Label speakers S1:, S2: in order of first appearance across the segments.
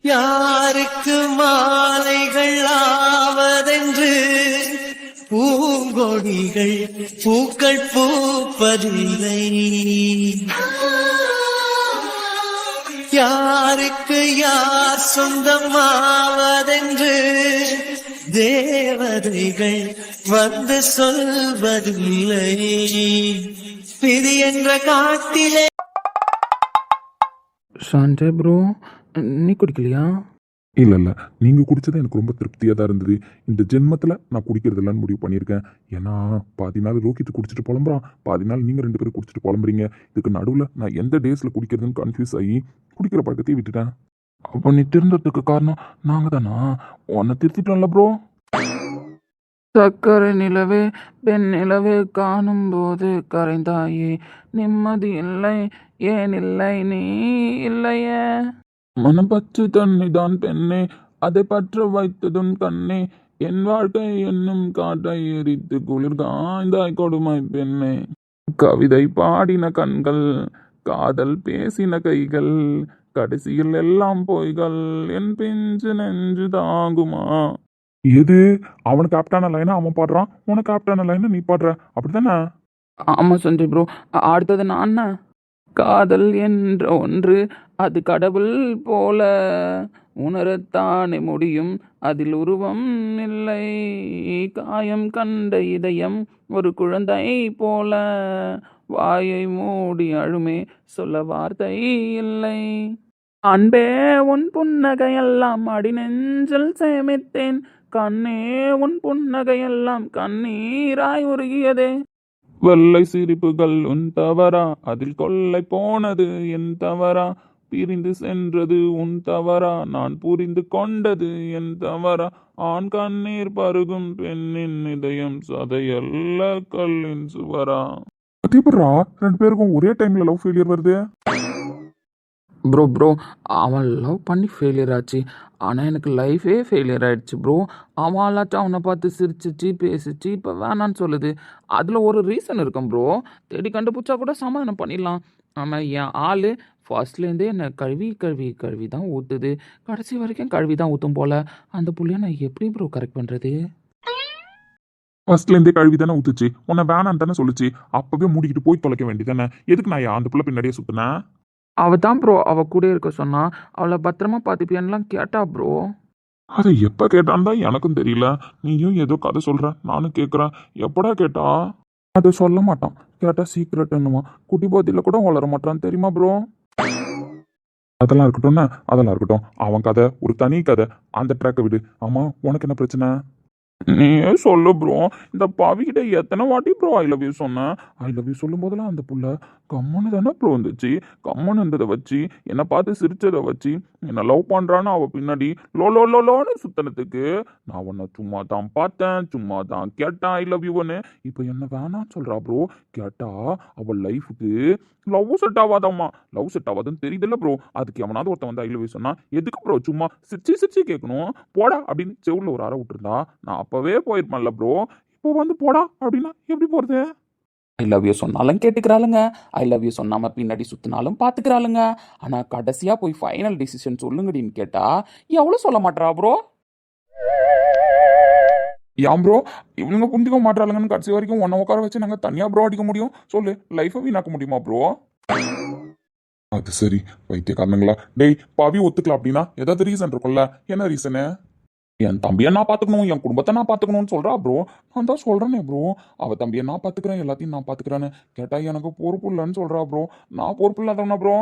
S1: யாருக்கு மாலைகள் ஆவதென்று பூங்கொடிகள் பூக்கள் பூப்பதில்லை. யாருக்கு யார் சொந்தமாவதென்று தேவதைகள் வந்து சொல்வதில்லை. விதி என்ற காட்டிலே.
S2: சாண்டே ப்ரோ, நீ குடிக்கலையா?
S3: இல்லை இல்லை, நீங்கள் குடித்தது எனக்கு ரொம்ப திருப்தியாக தான் இருந்தது. இந்த ஜென்மத்தில் நான் குடிக்கிறது இல்லைன்னு முடிவு பண்ணியிருக்கேன். ஏன்னா பாதி நாள் ரோஹித் குடிச்சிட்டு புலம்புறான், பாதி நாள் நீங்கள் 2 பேரும் குடிச்சிட்டு புலம்புறீங்க. இதுக்கு நடுவில் நான் எந்த டேஸில் குடிக்கிறதுன்னு கன்ஃபியூஸ் ஆகி குடிக்கிற பழக்கத்தையும் விட்டுட்டேன். அப்போ நீ திருந்ததுக்கு காரணம் நாங்கள் தானா? உன்னை திருத்திட்டோம்ல ப்ரோ.
S2: சக்கரை நிலவே பெண் நிலவே காணும் போது கரைந்தாயே, நிம்மதி இல்லை ஏன் இல்லை நீ இல்லையே.
S3: மனம் பச்சு தண்ணிதான் பெண்ணே, அதை பற்ற வைத்ததும் கண்ணே, என் வாழ்க்கை என்னும் காற்றை எரித்து குளிர் காய்ந்தாய் கொடுமை பெண்ணே. கவிதை பாடின கண்கள், காதல் பேசின கைகள், கடைசியில் எல்லாம் பொய்கள், என் பிஞ்சு நெஞ்சு தாங்குமா? எது அவனுக்கு ஆப்டான லைனா அவன் பாடுறான், உனக்கு ஆப்டான லைனா நீ பாடுற, அப்படித்தானே?
S2: ஆமாம் சஞ்சய் ப்ரோ, அடுத்தது நான். காதல் என்ற ஒன்று அது கடவுள் போல உணரத்தானே முடியும், அதில் உருவம் இல்லை. காயம் கண்ட இதயம் ஒரு குழந்தை போல வாயை மூடி அழுமே, சொல்ல வார்த்தை இல்லை. அன்பே உன் புன்னகையெல்லாம் அடி நெஞ்சில் சேமித்தேன், கண்ணே உன் புன்னகையெல்லாம் கண்ணீராய் உருகியதே.
S3: வெள்ளை சிரிப்புகள் உன் தவறா, அதில் கொள்ளை போனது என் தவறா, பிரிந்து சென்றது உன் தவறா, நான் புரிந்து கொண்டது என் தவறா, ஆண் கண்ணீர் பருகும் பெண்ணின் இதயம் சதையல்ல கல்லின் சுவரா. அதேபரா 2 பேருக்கும் ஒரே டைம்ல லவ் ஃபெயிலியர் வருது.
S2: ப்ரோ அவன் லவ் பண்ணி ஃபெயிலியர் ஆச்சு, ஆனால் எனக்கு லைஃபே ஃபெயிலியர் ஆயிடுச்சு ப்ரோ. அவளாச்சும் அவனை பார்த்து சிரிச்சிச்சு பேசிச்சு, இப்போ வேணான்னு சொல்லுது. அதில் ஒரு ரீசன் இருக்கும் ப்ரோ, தேடி கண்டுபிடிச்சா கூட சமாதானம் பண்ணிடலாம். ஆனால் என் ஆள் ஃபர்ஸ்ட்லேருந்தே என்னை கழுவி கழுவி கழுவி தான் ஊற்றுது, கடைசி வரைக்கும் கழுவி தான் ஊற்றும் போல். அந்த புள்ளைய நான் எப்படி ப்ரோ கரெக்ட் பண்ணுறது?
S3: ஃபர்ஸ்ட்ல இருந்தே கழுவி தானே ஊத்துச்சு, உன்னை வேணான்னு தானே சொல்லுச்சு. அப்பவே மூடிக்கிட்டு போய் தொலைக்க வேண்டியதானே. எதுக்கு நான் அந்த புள்ள பின்னாடியே சுத்தினேன்?
S2: அவள் தான் ப்ரோ அவள் கூட இருக்க சொன்னா, அவளை பத்திரமா பார்த்துப்பியான்லாம் கேட்டா ப்ரோ.
S3: அதை எப்ப கேட்டான்னு தான் எனக்கும் தெரியல. நீயும் ஏதோ கதை சொல்ற, நானும் கேட்குறேன். எப்படா கேட்டா? அதை சொல்ல மாட்டான், கேட்டா சீக்கிரட் என்னமா, குட்டி போதில கூட வளர மாட்டான் தெரியுமா ப்ரோ. அதெல்லாம் இருக்கட்டும்னா அதெல்லாம் இருக்கட்டும், அவன் கதை ஒரு தனி கதை, அந்த ட்ராக்கை விடு. ஆமா, உனக்கு என்ன பிரச்சனை? நீயே சொல்லு ப்ரோ. இந்த பாவிக்கிட்ட எத்தனை வாட்டி ப்ரோ ஐ லவ் யூ சொன்னேன். ஐ லவ் யூ சொல்லும் போதெல்லாம் அந்த புள்ள கம்முன்னு தானே ப்ரோ இருந்துச்சு. கம்முன்னு இருந்ததை வச்சு, என்னை பார்த்து சிரிச்சதை வச்சு, என்னை லவ் பண்ணுறான்னு அவள் பின்னாடி லோன்னு சுத்தனத்துக்கு நான் உன்னை சும்மா தான் பார்த்தேன், சும்மா தான் கேட்டேன் ஐ லவ் யூன்னு. இப்போ என்ன வேணான்னு சொல்கிறா ப்ரோ. கேட்டா அவள் லைஃபுக்கு லவ் செட் ஆகாதாம்மா. லவ் செட் ஆகாதுன்னு தெரியுதுல்ல ப்ரோ. அதுக்கு எவனாவது ஒருத்தன் வந்து ஐ லவ் யூ சொன்னா எதுக்கு ப்ரோ சும்மா சிரிச்சு கேட்கணும்? போடா அப்படின்னு செவுல ஒரு அறை விட்டுருந்தா நான் அப்பவே போயிருப்பேன்ல ப்ரோ. இப்போ வந்து போடா அப்படின்னா எப்படி போறது?
S2: ஐ லவ் யூ சொன்னாலும் கேட்டுக்கிறாளுங்க, ஐ லவ் யூ சொன்னாம பின்னாடி சுத்தினாலும் பார்த்துக்கிறாளுங்க. ஆனால் கடைசியாக போய் ஃபைனல் டிசிஷன் சொல்லுங்கடின்னு கேட்டா எவ்வளோ சொல்ல மாட்டா ப்ரோ.
S3: ஏன் ப்ரோ இவனுங்க புரிஞ்சுக்க மாட்டாளுங்கன்னு கடைசி வரைக்கும் ஒன்ன உட்கார வச்சு நாங்கள் தனியாக ப்ரோ அடிக்க முடியும்? சொல்லு, லைஃபை வீணாக்க முடியுமா ப்ரோ? அது சரி, வைத்தியக்காரனுங்களா? டேய் பாவி ஒத்துக்கலாம் அப்படின்னா ஏதாவது ரீசன் இருக்கும்ல. என்ன ரீசனு? என் தம்பியை நான் பார்த்துக்கணும், என் குடும்பத்தை நான் பார்த்துக்கணும்னு சொல்கிறா ப்ரோ. நான் தான் சொல்கிறேனே ப்ரோ, அவள் தம்பியை நான் பார்த்துக்கிறேன், எல்லாத்தையும் நான் பார்த்துக்கிறேன்னு. கேட்டால் எனக்கு பொறுப்பு இல்லைன்னு சொல்கிறா ப்ரோ. நான் பொறுப்பு இல்லாதவனா ப்ரோ?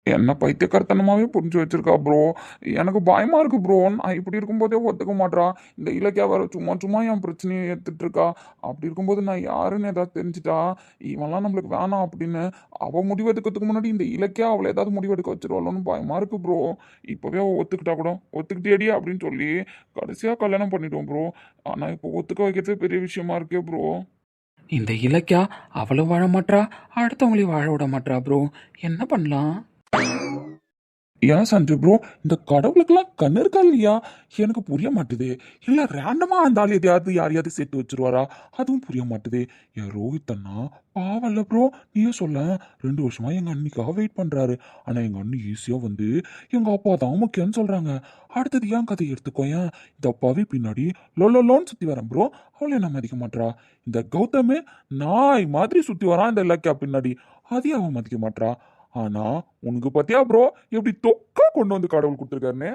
S3: என்ன பைத்தியக்காரத்தனமாவே புரிஞ்சு வச்சிருக்கா ப்ரோ. எனக்கு பயமா இருக்கு ப்ரோ. நான் இப்படி இருக்கும்போதே ஒத்துக்க மாட்டா. இந்த இலக்கியா வேற சும்மா என் பிரச்சனையை ஏத்துட்டு இருக்கா. அப்படி இருக்கும்போது நான் யாருன்னு ஏதாவது தெரிஞ்சுட்டா இவெல்லாம் நம்மளுக்கு வேணாம் அப்படின்னு அவ முடிவெடுக்கிறதுக்கு முன்னாடி இந்த இலக்கியா அவளை ஏதாவது முடிவெடுக்க வச்சிருவாளோன்னு பயமா இருக்கு ப்ரோ. இப்பவே அவ ஒத்துக்கிட்டா கூட ஒத்துக்கிட்டேடி அப்படின்னு சொல்லி கடைசியா கல்யாணம் பண்ணிட்டோம் ப்ரோ. ஆனா இப்போ ஒத்துக்க வைக்கிறது பெரிய விஷயமா இருக்கே ப்ரோ.
S2: இந்த இலக்கியா அவளும் வாழ மாட்டா, அடுத்தவங்களையும் வாழ விட மாட்டா ப்ரோ. என்ன பண்ணலாம்?
S3: ஏன் சஞ்சய் ப்ரோ, இந்த கடவுளுக்கெல்லாம் கண்ணு இருக்கா இல்லையா? எனக்கு புரிய மாட்டுது. இல்ல ரேண்டமா அந்த ஆள் எதையாவது யாரையாவது சேர்த்து வச்சிருவாரா? அதுவும் புரிய மாட்டுது. என் ரோஹித் அண்ணா பாவல்ல ப்ரோ. நீயே சொல்ல, 2 வருஷமா எங்க அண்ணிக்காக வெயிட் பண்றாரு. ஆனா எங்க அண்ணி ஈஸியா வந்து எங்க அப்பா தான் முக்கியம்னு சொல்றாங்க. அடுத்தது ஏன் கதையை எடுத்துக்கோயேன். இந்த அப்பாவே பின்னாடி லோன்னு சுத்தி வரேன் ப்ரோ. அவளை என்ன மதிக்க மாட்றா. இந்த கௌதமே நாய் மாதிரி சுத்தி வரான் இந்த இலக்கியா பின்னாடி. அதையும் அவன் மதிக்க மாட்றா. ஆனா உனக்கு பத்தியா ப்ரோ எப்படி தொக்கா கொண்டு வந்து கடவுள் கொடுத்துருக்காருன்னு.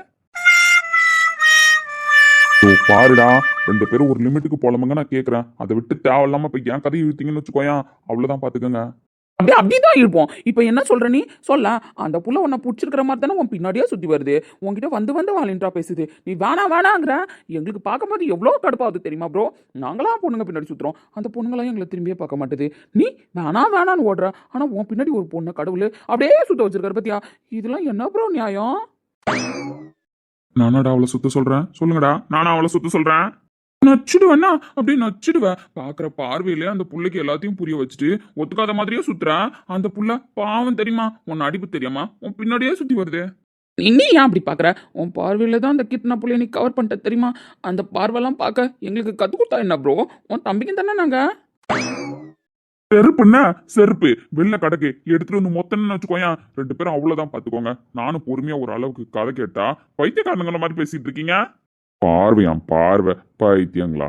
S3: பாருடா, 2 பேரும் ஒரு லிமிட்டுக்கு போலமுங்க நான் கேக்குறேன். அதை விட்டு தேவையில்லாம இப்ப என் கதையை இழுத்தீங்கன்னு வச்சுக்கோயேன், அவ்வளவுதான் பாத்துக்கோங்க.
S2: அப்படிதான் இருப்போம். இப்போ என்ன சொல்ற நீ சொல்ல? அந்த புள்ள உன்னை பிடிச்சிருக்கிற மாதிரி தானே உன் பின்னாடியே சுத்தி வருது. உன்கிட்ட வந்து வாலின்றா பேசுது. நீ வேணாங்கிற. எங்களுக்கு பார்க்கும்போது எவ்வளோ கடுப்பாகுது தெரியுமா ப்ரோ? நாங்களாம் பொண்ணுங்க பின்னாடி சுத்துறோம், அந்த பொண்ணுங்களாம் எங்களை திரும்பியே பார்க்க மாட்டுது. நீ வேணான்னு ஓடுற. ஆனா உன் பின்னாடி ஒரு பொண்ணு கடவுள் அப்படியே சுத்த வச்சிருக்காரு பத்தியா? இதெல்லாம் என்ன ப்ரோ நியாயம்?
S3: நானாடா அவளை சுத்த சொல்றேன்? சொல்லுங்கடா, நானா அவளை சுத்த சொல்றேன்? நச்சிடுவேன்னா அப்படியே நச்சிடுவேன். பாக்குற பார்வையில அந்த புள்ளைக்கு எல்லாத்தையும் புரிய வச்சுட்டு ஒத்துக்காத மாதிரியே சுத்துறேன். அந்த புள்ள பாவம் தெரியுமா? உன் அடிப்பு தெரியாமா உன் பின்னாடியே சுத்தி வருது.
S2: நீ ஏன் அப்படி பார்க்குற? உன் பார்வையில் தான் அந்த கீர்த்தனா புள்ளைய நீ கவர் பண்ணிட்ட தெரியுமா? அந்த பார்வைலாம் பார்க்க எங்களுக்கு கற்றுக் கொடுத்தா என்ன ப்ரோ? உன் தம்பிக்கு தானே நாங்கள்.
S3: செருப்புன்னா செருப்பு வெளில கடக்கு எடுத்துட்டு வந்து மொத்தம்னு வச்சுக்கோயேன். 2 பேரும் அவ்வளவுதான் பாத்துக்கோங்க. நானும் பொறுமையா ஒரு அளவுக்கு கதை கேட்டா பைத்தியக்காரனுங்கள மாதிரி பேசிட்டு இருக்கீங்க. பார்வையாம் பார்வை பைத்தியங்களா?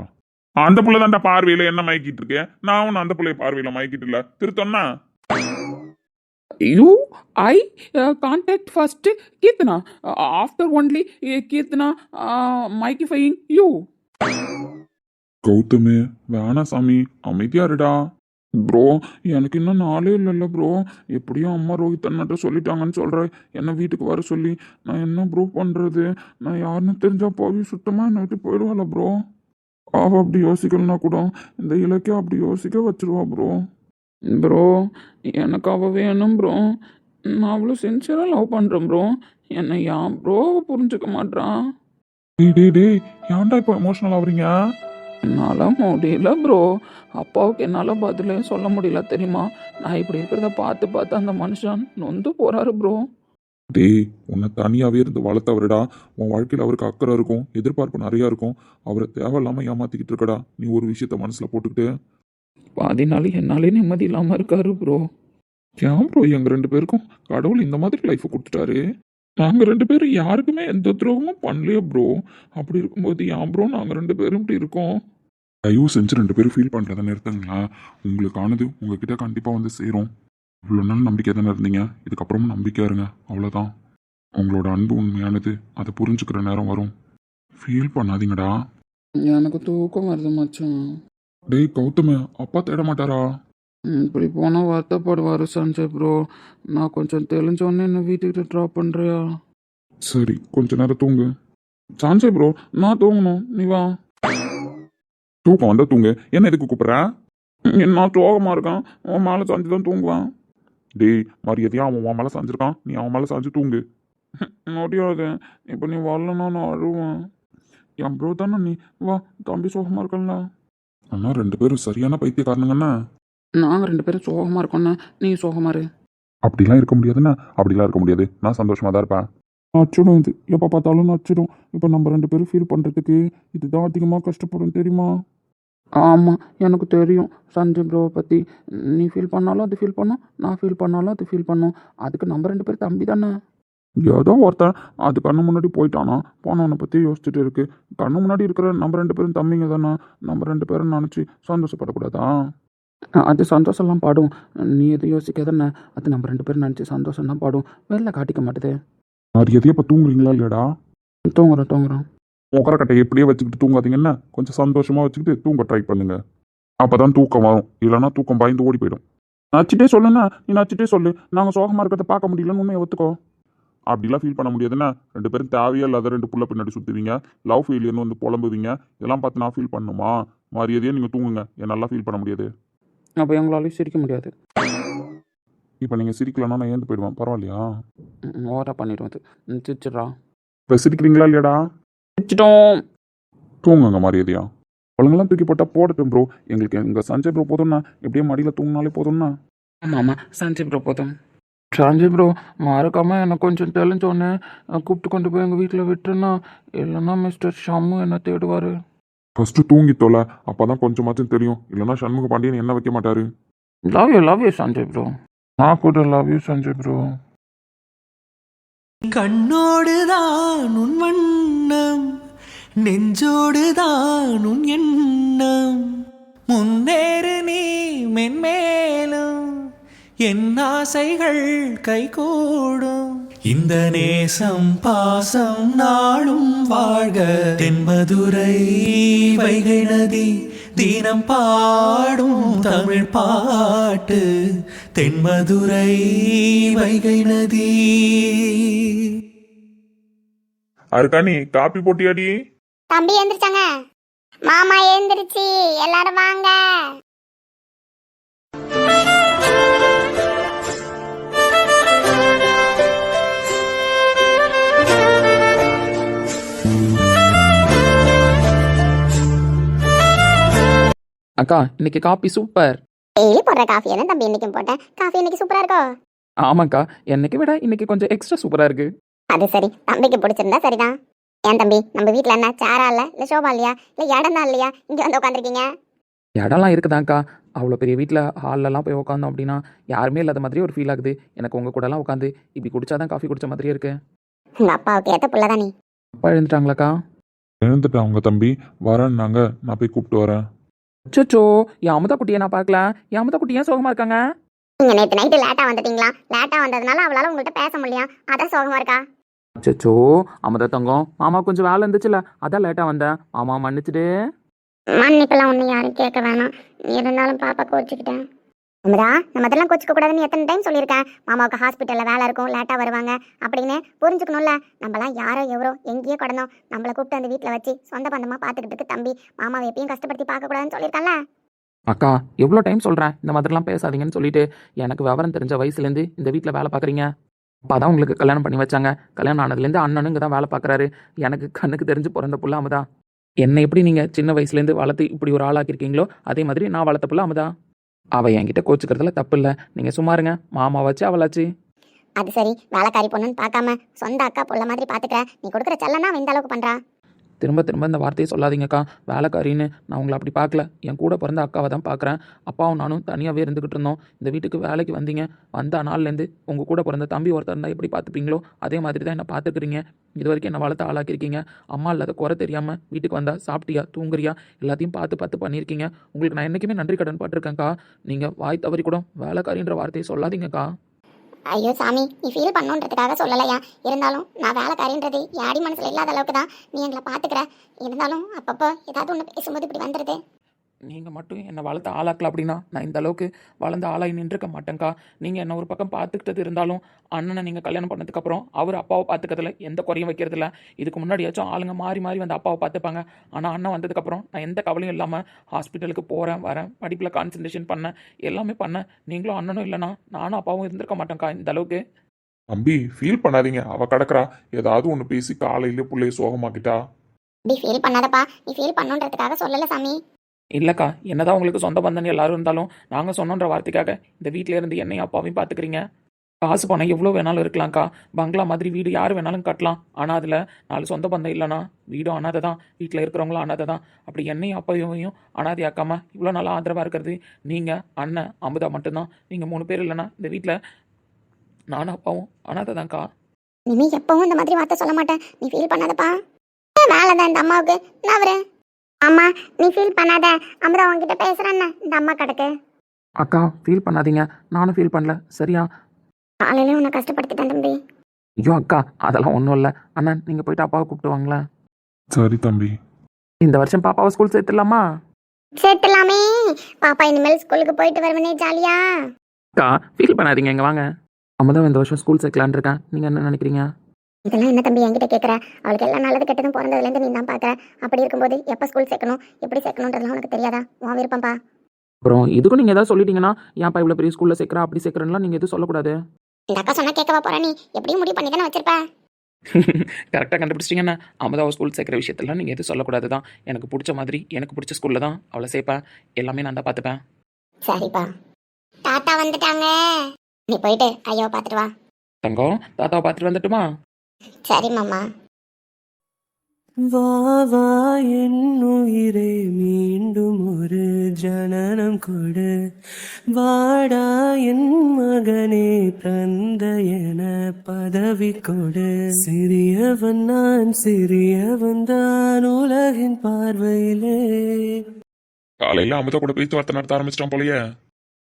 S3: அந்த புள்ள தான்டா பார்வையில என்ன மயக்கிட்டு இருக்கேன். நான் ஒன்னும் அந்த புள்ளைய பார்வையில மயக்கிட்டு இல்ல. திருத்தம்னா
S2: You, I contact first Kirtana. After only Kirtana micifying you.
S3: கௌதமே வேணா சாமி, அமைதியா இருடா. ப்ரோ எனக்கு இன்னும் நாளே இல்லைல்ல ப்ரோ. எப்படியும் அம்மா ரோஹித் அண்ணாட்ட சொல்லிட்டாங்கன்னு சொல்கிறேன் என்னை வீட்டுக்கு வர சொல்லி. நான் என்ன ப்ரோ பண்ணுறது? நான் யாருன்னு தெரிஞ்சா போய் சுத்தமாக என்னை விட்டு போயிடுவாள் ப்ரோ. அவள் அப்படி யோசிக்கலனா கூட இந்த இலக்கியம் அப்படி யோசிக்க வச்சிருவா ப்ரோ.
S2: ப்ரோ எனக்கு அவள் வேணும் ப்ரோ. நான் அவ்வளோ சின்சியராக லவ் பண்ணுறேன் ப்ரோ. என்னை ஏன் ப்ரோ புரிஞ்சுக்க மாட்றான்?
S3: டேய் ஏன்டா இப்போ எமோஷனல் ஆகுறீங்க?
S2: என்னால் முடியல ப்ரோ. அப்பாவுக்கு என்னால் பதிலே சொல்ல முடியல தெரியுமா? நான் இப்படி இருக்கிறத பார்த்து அந்த மனுஷன் நொந்து போகிறாரு ப்ரோ.
S3: டேய் உன்னை தனியாகவே இருந்து வளர்த்தவருடா. உன் வாழ்க்கையில் அவருக்கு அக்கறை இருக்கும், எதிர்பார்ப்பு நிறையா இருக்கும். அவரை தேவையில்லாமல் ஏமாத்திக்கிட்டு இருக்கடா நீ ஒரு விஷயத்த மனசில் போட்டுக்கிட்டு.
S2: பாதி நாள் என்னாலே நிம்மதி இல்லாமல் இருக்காரு ப்ரோ.
S3: ஏன் ப்ரோ எங்கள் 2 பேருக்கும் கடவுள் இந்த மாதிரி லைஃப்பை கொடுத்துட்டாரு? நாங்கள் 2 பேரும் யாருக்குமே எந்த துரோகமும் பண்ணலையே ப்ரோ. அப்படி இருக்கும்போது ஏன் ப்ரோ நாங்கள் 2 பேரும் இப்படி இருக்கோம்? தயவு செஞ்சு 2 பேரும் ஃபீல் பண்ணுறதை நிறுத்துங்களா. உங்களுக்கானது உங்ககிட்ட கண்டிப்பாக வந்து சேரும். இவ்வளோ நாள் நம்பிக்கை தானே இருந்தீங்க, இதுக்கப்புறமும் நம்பிக்கையா இருங்க. அவ்வளோதான். உங்களோட அன்பு உண்மையானது, அதை புரிஞ்சுக்கிற நேரம் வரும். ஃபீல் பண்ணாதீங்கடா.
S2: எனக்கு தூக்கம் வருது மச்சான்.
S3: டேய் கௌதம, அப்பா தேட மாட்டாரா?
S2: இப்படி போனால் வருத்தப்படுவார் சஞ்சய் ப்ரோ. நான் கொஞ்சம் தெளிஞ்சோடனே என்ன வீட்டுக்கிட்ட ட்ராப் பண்ணுறியா?
S3: சரி கொஞ்ச நேரம் தூங்கு. சான்சே ப்ரோ நான் தூங்கணும், நீ வா. தூக்கம் வந்தா தூங்கு, என்ன எதுக்கு கூப்பிட்றேன்? நான் சோகமாக இருக்கேன், அவன் மேலே சாஞ்சு தான் தூங்குவேன். டேய் மரியாதையா அவன் உன் மேலே சாஞ்சிருக்கான், நீ அவன் மேலே சாஞ்சு தூங்கு. முடியாது, இப்போ நீ வரலன்னா நான் அழுவேன். என் ப்ரோ தானே நீ, வா. தம்பி சோகமாக இருக்கல. ஆனால் 2 பேரும் சரியான பைத்தியக்காரனுங்கண்ணா.
S2: நாங்கள் 2 பேரும் சோகமாக இருக்கோண்ணே, நீ சோகமாக இரு.
S3: அப்படிலாம் இருக்க முடியாதுண்ணா, அப்படிலாம் இருக்க முடியாது. நான் சந்தோஷமாக தான் இருப்பேன். நச்சிடும் இது, எப்போ பார்த்தாலும் நச்சிடும். இப்போ நம்ம 2 பேரும் ஃபீல் பண்ணுறதுக்கு இதுதான் அதிகமாக கஷ்டப்படும் தெரியுமா?
S2: ஆமாம் எனக்கு தெரியும் சஞ்சய் ப்ரோவை பற்றி. நீ ஃபீல் பண்ணாலும் அது ஃபீல் பண்ணும், நான் ஃபீல் பண்ணாலும் அது ஃபீல் பண்ணும். அதுக்கு நம்ம 2 பேரும் தம்பி தானே.
S3: ஏதோ ஒருத்தன் அது கண்ணு முன்னாடி போயிட்டானா, போனவனை பற்றி யோசிச்சுட்டு இருக்கு. கண்ணு முன்னாடி இருக்கிற நம்ம 2 பேரும் தம்பிங்க தானே. நம்ம 2 பேரும் நினச்சி சந்தோஷப்படக்கூடாதா?
S2: அது சந்தோஷம்லாம் பாடும். நீ எதுவும் யோசிக்காதானே. அது நம்ம 2 பேரும் நினச்சி சந்தோஷம் தான் பாடும். வெளில காட்டிக்க மாட்டுது.
S3: அது எதையோ இப்போ தூங்குறீங்களா இல்லையாடா?
S2: தூங்குறோம்.
S3: உக்கரக்கட்டை எப்படியே வச்சுக்கிட்டு தூங்காதீங்கன்னா, கொஞ்சம் சந்தோஷமாக வச்சுக்கிட்டு தூங்க ட்ரை பண்ணுங்க. அப்போ தான் தூக்கம் வரும், இல்லைன்னா தூக்கம் பயந்து ஓடி போயிடும். நச்சிட்டே சொல்லுண்ணா, நீ நச்சிட்டே சொல்லு. நாங்கள் சோகமாக இருக்கிறத பார்க்க முடியலன்னு உண்மையை ஒத்துக்கோ. அப்படிலாம் ஃபீல் பண்ண முடியாதுன்னா 2 பேரும் தேவையே இல்லாத 2 புள்ள பின்னாடி சுற்றுவீங்க, லவ் ஃபெயிலியர்னு வந்து புலம்புவீங்க. இதெல்லாம் பார்த்து நான் ஃபீல் பண்ணணுமா? மரியாதையே நீங்கள் தூங்குங்க, என்னால் ஃபீல் பண்ண முடியாது.
S2: அப்போ எங்களாலையும் சிரிக்க முடியாது.
S3: இப்போ நீங்கள் சிரிக்கலன்னா நான் ஏந்து போயிடுவேன், பரவாயில்லையா?
S2: ஓவராக பண்ணிடுவோம் அது. சிரிச்சிட்றா.
S3: இப்போ சிரிக்கிறீங்களா இல்லையாடா?
S2: சிரிச்சிட்டோம்.
S3: தூங்குங்க மரியாதையா. பழங்கெல்லாம் தூக்கி போட்டால் போடட்டும் ப்ரோ. எங்களுக்கு எங்கள் சஞ்சய் ப்ரோ போதும்ண்ணா, எப்படியே மடியில் தூங்கினாலே போதும்ண்ணா.
S2: ஆமாம் சஞ்சய் ப்ரோ போதும். சஞ்சய் ப்ரோ, மறக்காம என்னை கொஞ்சம் தெளிஞ்சோடனே கூப்பிட்டு கொண்டு போய் எங்கள் வீட்டில் விட்டுருன்னா, இல்லைன்னா மிஸ்டர் ஷம்மு என்னை தேடுவார்.
S3: ஃபர்ஸ்ட் தூங்கி தொலை, அப்பதான் கொஞ்சமாச்சும் தெரியும். இல்லைன்னா சண்முக பாண்டியன் என்ன வைக்க மாட்டாரு.
S2: Love you Sanjay bro. நான் கூட லவ் யூ சஞ்சய் ப்ரோ.
S1: கண்ணோடுதான் உன் வண்ணம், நெஞ்சோடுதான் உன் எண்ணம், முன்னேறு நீ மென்மேலும், என் ஆசைகள் கைகூடும். இந்த நேசம் பாசம் நாளும் வாழ்க, தென்மதுரை வைகை நதி தினம் பாடும் தமிழ் பாட்டு, தென்மதுரை வைகை நதி.
S3: அருக்காணி காப்பி போட்டியாடி?
S4: தம்பி எழுந்திரிச்சாங்க. மாமா எழுந்திருச்சு, எல்லாரும் வாங்க.
S2: அக்கா, இன்னைக்கு காப்பி சூப்பர்.
S4: டெய்லி போடுற காஃபி என்ன தம்பி இன்னைக்கும் போட்டேன். காஃபி இன்னைக்கு சூப்பரா இருக்கோ?
S2: ஆமாக்கா, என்னைக்கு விட இன்னைக்கு கொஞ்சம் எக்ஸ்ட்ரா சூப்பராக இருக்கு.
S4: அது சரி, தம்பிக்கு பிடிச்சிருந்தா சரிதான். ஏன் தம்பி, நம்ம வீட்ல என்ன சேரா இல்ல, இல்ல சோபா இல்லையா, இல்ல இடம் தான் இல்லையா, இங்க வந்து உட்காந்துருக்கீங்க?
S2: இடம்லாம் இருக்குதாங்க்கா. அவ்வளோ பெரிய வீட்டில் ஹால்லலாம் போய் உட்காந்தோம் அப்படின்னா யாருமே இல்லாத மாதிரி ஒரு ஃபீல் ஆகுது. எனக்கு உங்கள் கூடலாம் உட்காந்து இப்படி குடிச்சாதான் காஃபி குடிச்ச மாதிரியே இருக்கு.
S4: உங்க அப்பாவுக்கு ஏத்த புள்ளதான் நீ.
S2: அப்பா எழுந்துட்டாங்களாக்கா?
S3: எழுந்துட்டான் உங்க தம்பி, வரேன்னாங்க. நான் போய் கூப்பிட்டு வரேன்.
S2: அச்சோ, என் அமுதா குட்டியை நான் பார்க்கல. என் அமுதா குட்டி ஏன் சோகமாக இருக்காங்க?
S4: நீங்க நேற்று நைட்டு லேட்டா வந்துட்டீங்களா? லேட்டா வந்ததுனால அவளால உங்கள்கிட்ட பேச முடியும், அதான் சோகமா இருக்கா.
S2: அச்சோ, அமுதா தங்கம், மாமா கொஞ்சம் வேலை இருந்துச்சுல, அதான் லேட்டாக வந்தேன். மாமா மன்னிச்சுடு.
S4: மன்னிப்பெல்லாம் ஒண்ணு யாரும் கேட்க வேணாம், இருந்தாலும் பாப்பா கோச்சுக்கிட்டேன். அமுதா, நம்ம அதெல்லாம் கோச்சிக்க கூடாதுன்னு எத்தனை டைம் சொல்லியிருக்கேன். மாமாவுக்கு ஹாஸ்பிட்டல்ல வேலை இருக்கும், லேட்டா வருவாங்க அப்படின்னு புரிஞ்சுக்கணும்ல. நம்மளாம் யாரோ எவரோ எங்கேயோ கடந்தோம், நம்மளை கூப்பிட்டு அந்த வீட்டில் வச்சு சொந்த பந்தமா பார்த்துக்கிட்டு இருக்கு தம்பி. மாமாவை எப்பயும் கஷ்டப்படுத்தி பார்க்க கூடாதுன்னு சொல்லியிருக்கல.
S2: அக்கா, எவ்வளோ டைம் சொல்கிறேன் இந்த மாதிரிலாம் பேசாதீங்கன்னு சொல்லிட்டு. எனக்கு விவரம் தெரிஞ்ச வயசுலேருந்து இந்த வீட்டில் வேலை பார்க்குறீங்க. அப்பா தான் உங்களுக்கு கல்யாணம் பண்ணி வச்சாங்க. கல்யாணம் ஆனதுலேருந்து அண்ணனும் இங்கே தான் வேலை பார்க்குறாரு. எனக்கு கண்ணுக்கு தெரிஞ்சு பிறந்த புள்ள அமுதா. என்னை எப்படி நீங்கள் சின்ன வயசுலேருந்து வளர்த்து இப்படி ஒரு ஆளாக்கியிருக்கீங்களோ அதே மாதிரி நான் வளர்த்த புள்ள அமுதா. அவள் என்கிட்ட கோச்சுக்கிறதுல தப்பு இல்லை. நீங்கள் சும்மா இருங்க. மாமாவாச்சு அவளாச்சு.
S4: அது சரி, வேலைக்காரி பொண்ணுன்னு பார்க்காம சொந்த அக்கா புள்ள மாதிரி பார்த்துக்கிற. நீ கொடுக்குற செல்லனா அவன் இந்த அளவுக்கு பண்றா?
S2: திரும்ப திரும்ப இந்த வார்த்தையை சொல்லாதீங்கக்கா. வேலைக்காரின்னு நான் உங்களை அப்படி பார்க்கல. என் கூட பிறந்த அக்காவை தான் பார்க்குறேன். அப்பாவும் நானும் தனியாகவே இருந்துக்கிட்டு இருந்தோம். இந்த வீட்டுக்கு வேலைக்கு வந்தீங்க. வந்த நாள்லேருந்து உங்கள் கூட பிறந்த தம்பி ஒருத்தர் இருந்தால் எப்படி பார்த்துப்பீங்களோ அதே மாதிரி தான் என்னை பார்த்துக்கிறீங்க. இது வரைக்கும் என்னை வளர்த்து ஆளாக்கியிருக்கீங்க. அம்மா இல்லாத குறை தெரியாமல் வீட்டுக்கு வந்தால் சாப்பிட்டியா துங்குறியா எல்லாத்தையும் பார்த்து பார்த்து பண்ணியிருக்கீங்க. உங்களுக்கு நான் என்றைக்குமே நன்றி கடன் பட்டிருக்கேன்க்கா. நீங்கள் வாய் தவறி கூட வேலைக்காரின்ற வார்த்தையை சொல்லாதீங்கக்கா.
S4: ஐயோ சாமி, நீ ஃபீல் பண்ணுன்றதுக்காக சொல்லலையா? இருந்தாலும் நான் வேலைக்காரின்றது யாடி மனசுல இல்லாத அளவுக்கு தான் நீ எங்களை பார்த்துக்கிற. இருந்தாலும் அப்பப்போ ஏதாவது ஒன்று பேசும்போது இப்படி வந்துடுது.
S2: நீங்கள் மட்டும் என்னை வளர்த்து ஆளாக்கல அப்படின்னா நான் இந்த அளவுக்கு வளர்ந்து ஆளாகி நின்றுக்க மாட்டேங்க்கா. நீங்கள் என்னை ஒரு பக்கம் பார்த்துக்கிட்டது இருந்தாலும் அண்ணனை நீங்கள் கல்யாணம் பண்ணதுக்கப்புறம் அவர் அப்பாவை பார்த்துக்கிறதுல எந்த குறையும் வைக்கிறதில்ல. இதுக்கு முன்னாடியாச்சும் ஆளுங்க மாறி மாறி வந்து அப்பாவை பார்த்துப்பாங்க. ஆனால் அண்ணன் வந்ததுக்கப்புறம் நான் எந்த கவலையும் இல்லாமல் ஹாஸ்பிட்டலுக்கு போகிறேன் வரேன், படிப்பில் கான்சன்ட்ரேஷன் பண்ணேன், எல்லாமே பண்ணேன். நீங்களும் அண்ணனும் இல்லைனா நானும் அப்பாவும் இருந்திருக்க மாட்டேங்க்கா இந்த அளவுக்கு.
S3: தம்பி ஃபீல் பண்ணாதீங்க, அவ கிடக்குறா. ஏதாவது ஒன்று பேசி காலையில பிள்ளைய சோகமாக்கிட்டா.
S4: இப்படி ஃபீல் பண்ணாதப்பா, நீ ஃபீல் பண்ணுன்றதுக்காக சொல்லலை சாமி.
S2: இல்லைக்கா, என்னதான் உங்களுக்கு சொந்த பந்தன் எல்லாரும் இருந்தாலும் நாங்கள் சொன்னோன்ற வார்த்தைக்காக இந்த வீட்டில் இருந்து என்னையும் அப்பாவையும் பார்த்துக்கிறீங்க. காசு பணம் எவ்வளோ வேணாலும் இருக்கலாம்க்கா. பங்களா மாதிரி வீடு யார் வேணாலும் கட்டலாம். ஆனால் அதில் 4 சொந்த பந்தம் இல்லைனா வீடும் அனாதை தான், வீட்டில் இருக்கிறவங்களும் அனாதை தான். அப்படி என்னையும் அப்பாவையும் அனாதையாக்காம இவ்வளோ நாளாக ஆதரவாக இருக்கிறது நீங்கள், அண்ணன், அமுதா மட்டும்தான். நீங்கள் 3 பேர் இல்லைனா இந்த வீட்டில் நானும் அப்பாவும் அனாதை தான்க்கா.
S4: இனிமே எப்பவும் இந்த மாதிரி வார்த்தை சொல்ல மாட்டேன். நீ ஃபீல் பண்ணாதப்பா. வேலை தான் இந்த அம்மாவுக்கு. நான் வரேன். அம்மா, நீ ஃபீல் பண்ணாத. அமுதா உன்கிட்ட பேசுறேன்னு இந்த அம்மா கிடக்கு.
S2: அக்கா, ஃபீல் பண்ணாதீங்க. நானும் ஃபீல் பண்ணல. சரியா?
S4: காலையில உன்னை கஷ்டப்படுத்திட்டேன் தம்பி.
S2: ஐயோ அக்கா, அதெல்லாம் ஒன்றும் இல்லை. அண்ணன் நீங்கள் போயிட்டு அப்பாவை கூப்பிட்டு வாங்களேன்.
S3: சரி தம்பி.
S2: இந்த வருஷம் பாப்பாவை ஸ்கூல் சேர்த்துடலாமா?
S4: சேர்த்துலாமே. பாப்பா இனிமேல் ஸ்கூலுக்கு போயிட்டு வருவனே ஜாலியா.
S2: அக்கா, ஃபீல் பண்ணாதீங்க. இங்கே வாங்க. அம்மா இந்த வருஷம் ஸ்கூல் சேர்க்கலான்னு இருக்கேன். நீங்கள் என்ன நினைக்கிறீங்க?
S4: இதெல்லாம் என்ன தம்பி என்கிட்ட கேட்குற? அவளுக்கு எல்லாம் நல்லது கெட்டதும் பிறந்ததுலேருந்து நீ தான் பார்க்குற. அப்படி இருக்கும்போது எப்போ ஸ்கூல் சேர்க்கணும், எப்படி சேர்க்கணுன்றதுலாம் உனக்கு தெரியாதா? உன் விருப்பம்பா.
S2: அப்புறம் இதுக்கும் நீங்கள் ஏதாவது சொல்லிட்டீங்கன்னா ஏன்ப்பா இவ்வளோ பெரிய ஸ்கூலில் சேர்க்குறா அப்படி சேர்க்குறேன்னா நீங்கள் எதுவும் சொல்லக்கூடாது.
S4: இந்த அக்கா சொன்னா கேட்கவா போற? நீ எப்படியும் முடிவு பண்ணி தானே வச்சிருப்ப.
S2: கரெக்டாக கண்டுபிடிச்சிட்டிங்கண்ணா. அமுதாவை ஸ்கூல் சேர்க்குற விஷயத்தெல்லாம் நீங்கள் எதுவும் சொல்லக்கூடாது தான். எனக்கு பிடிச்ச மாதிரி எனக்கு பிடிச்ச ஸ்கூலில் தான் அவளை சேர்ப்பேன். எல்லாமே நான் தான் பார்த்துப்பேன்.
S4: சரிப்பா. தாத்தா வந்துட்டாங்க. நீ போயிட்டு ஐயாவை பார்த்துட்டு வா.
S2: தங்கம் தாத்தாவை பார்த்துட்டு வந்துட்டுமா?
S4: சரி மாமா.
S1: வா வா என் உயிரே மீண்டும் ஒரு ஜனனம் கொடு, வாடா என் மகனே தந்தை என பதவி கொடு, சிறியவன் நான் சிறியவன் தான் உலகின் பார்வையிலே.
S3: காலையில அமுதா கூட பேச்சுவார்த்தை நடத்த ஆரம்பிச்சிட்டான் போலயே.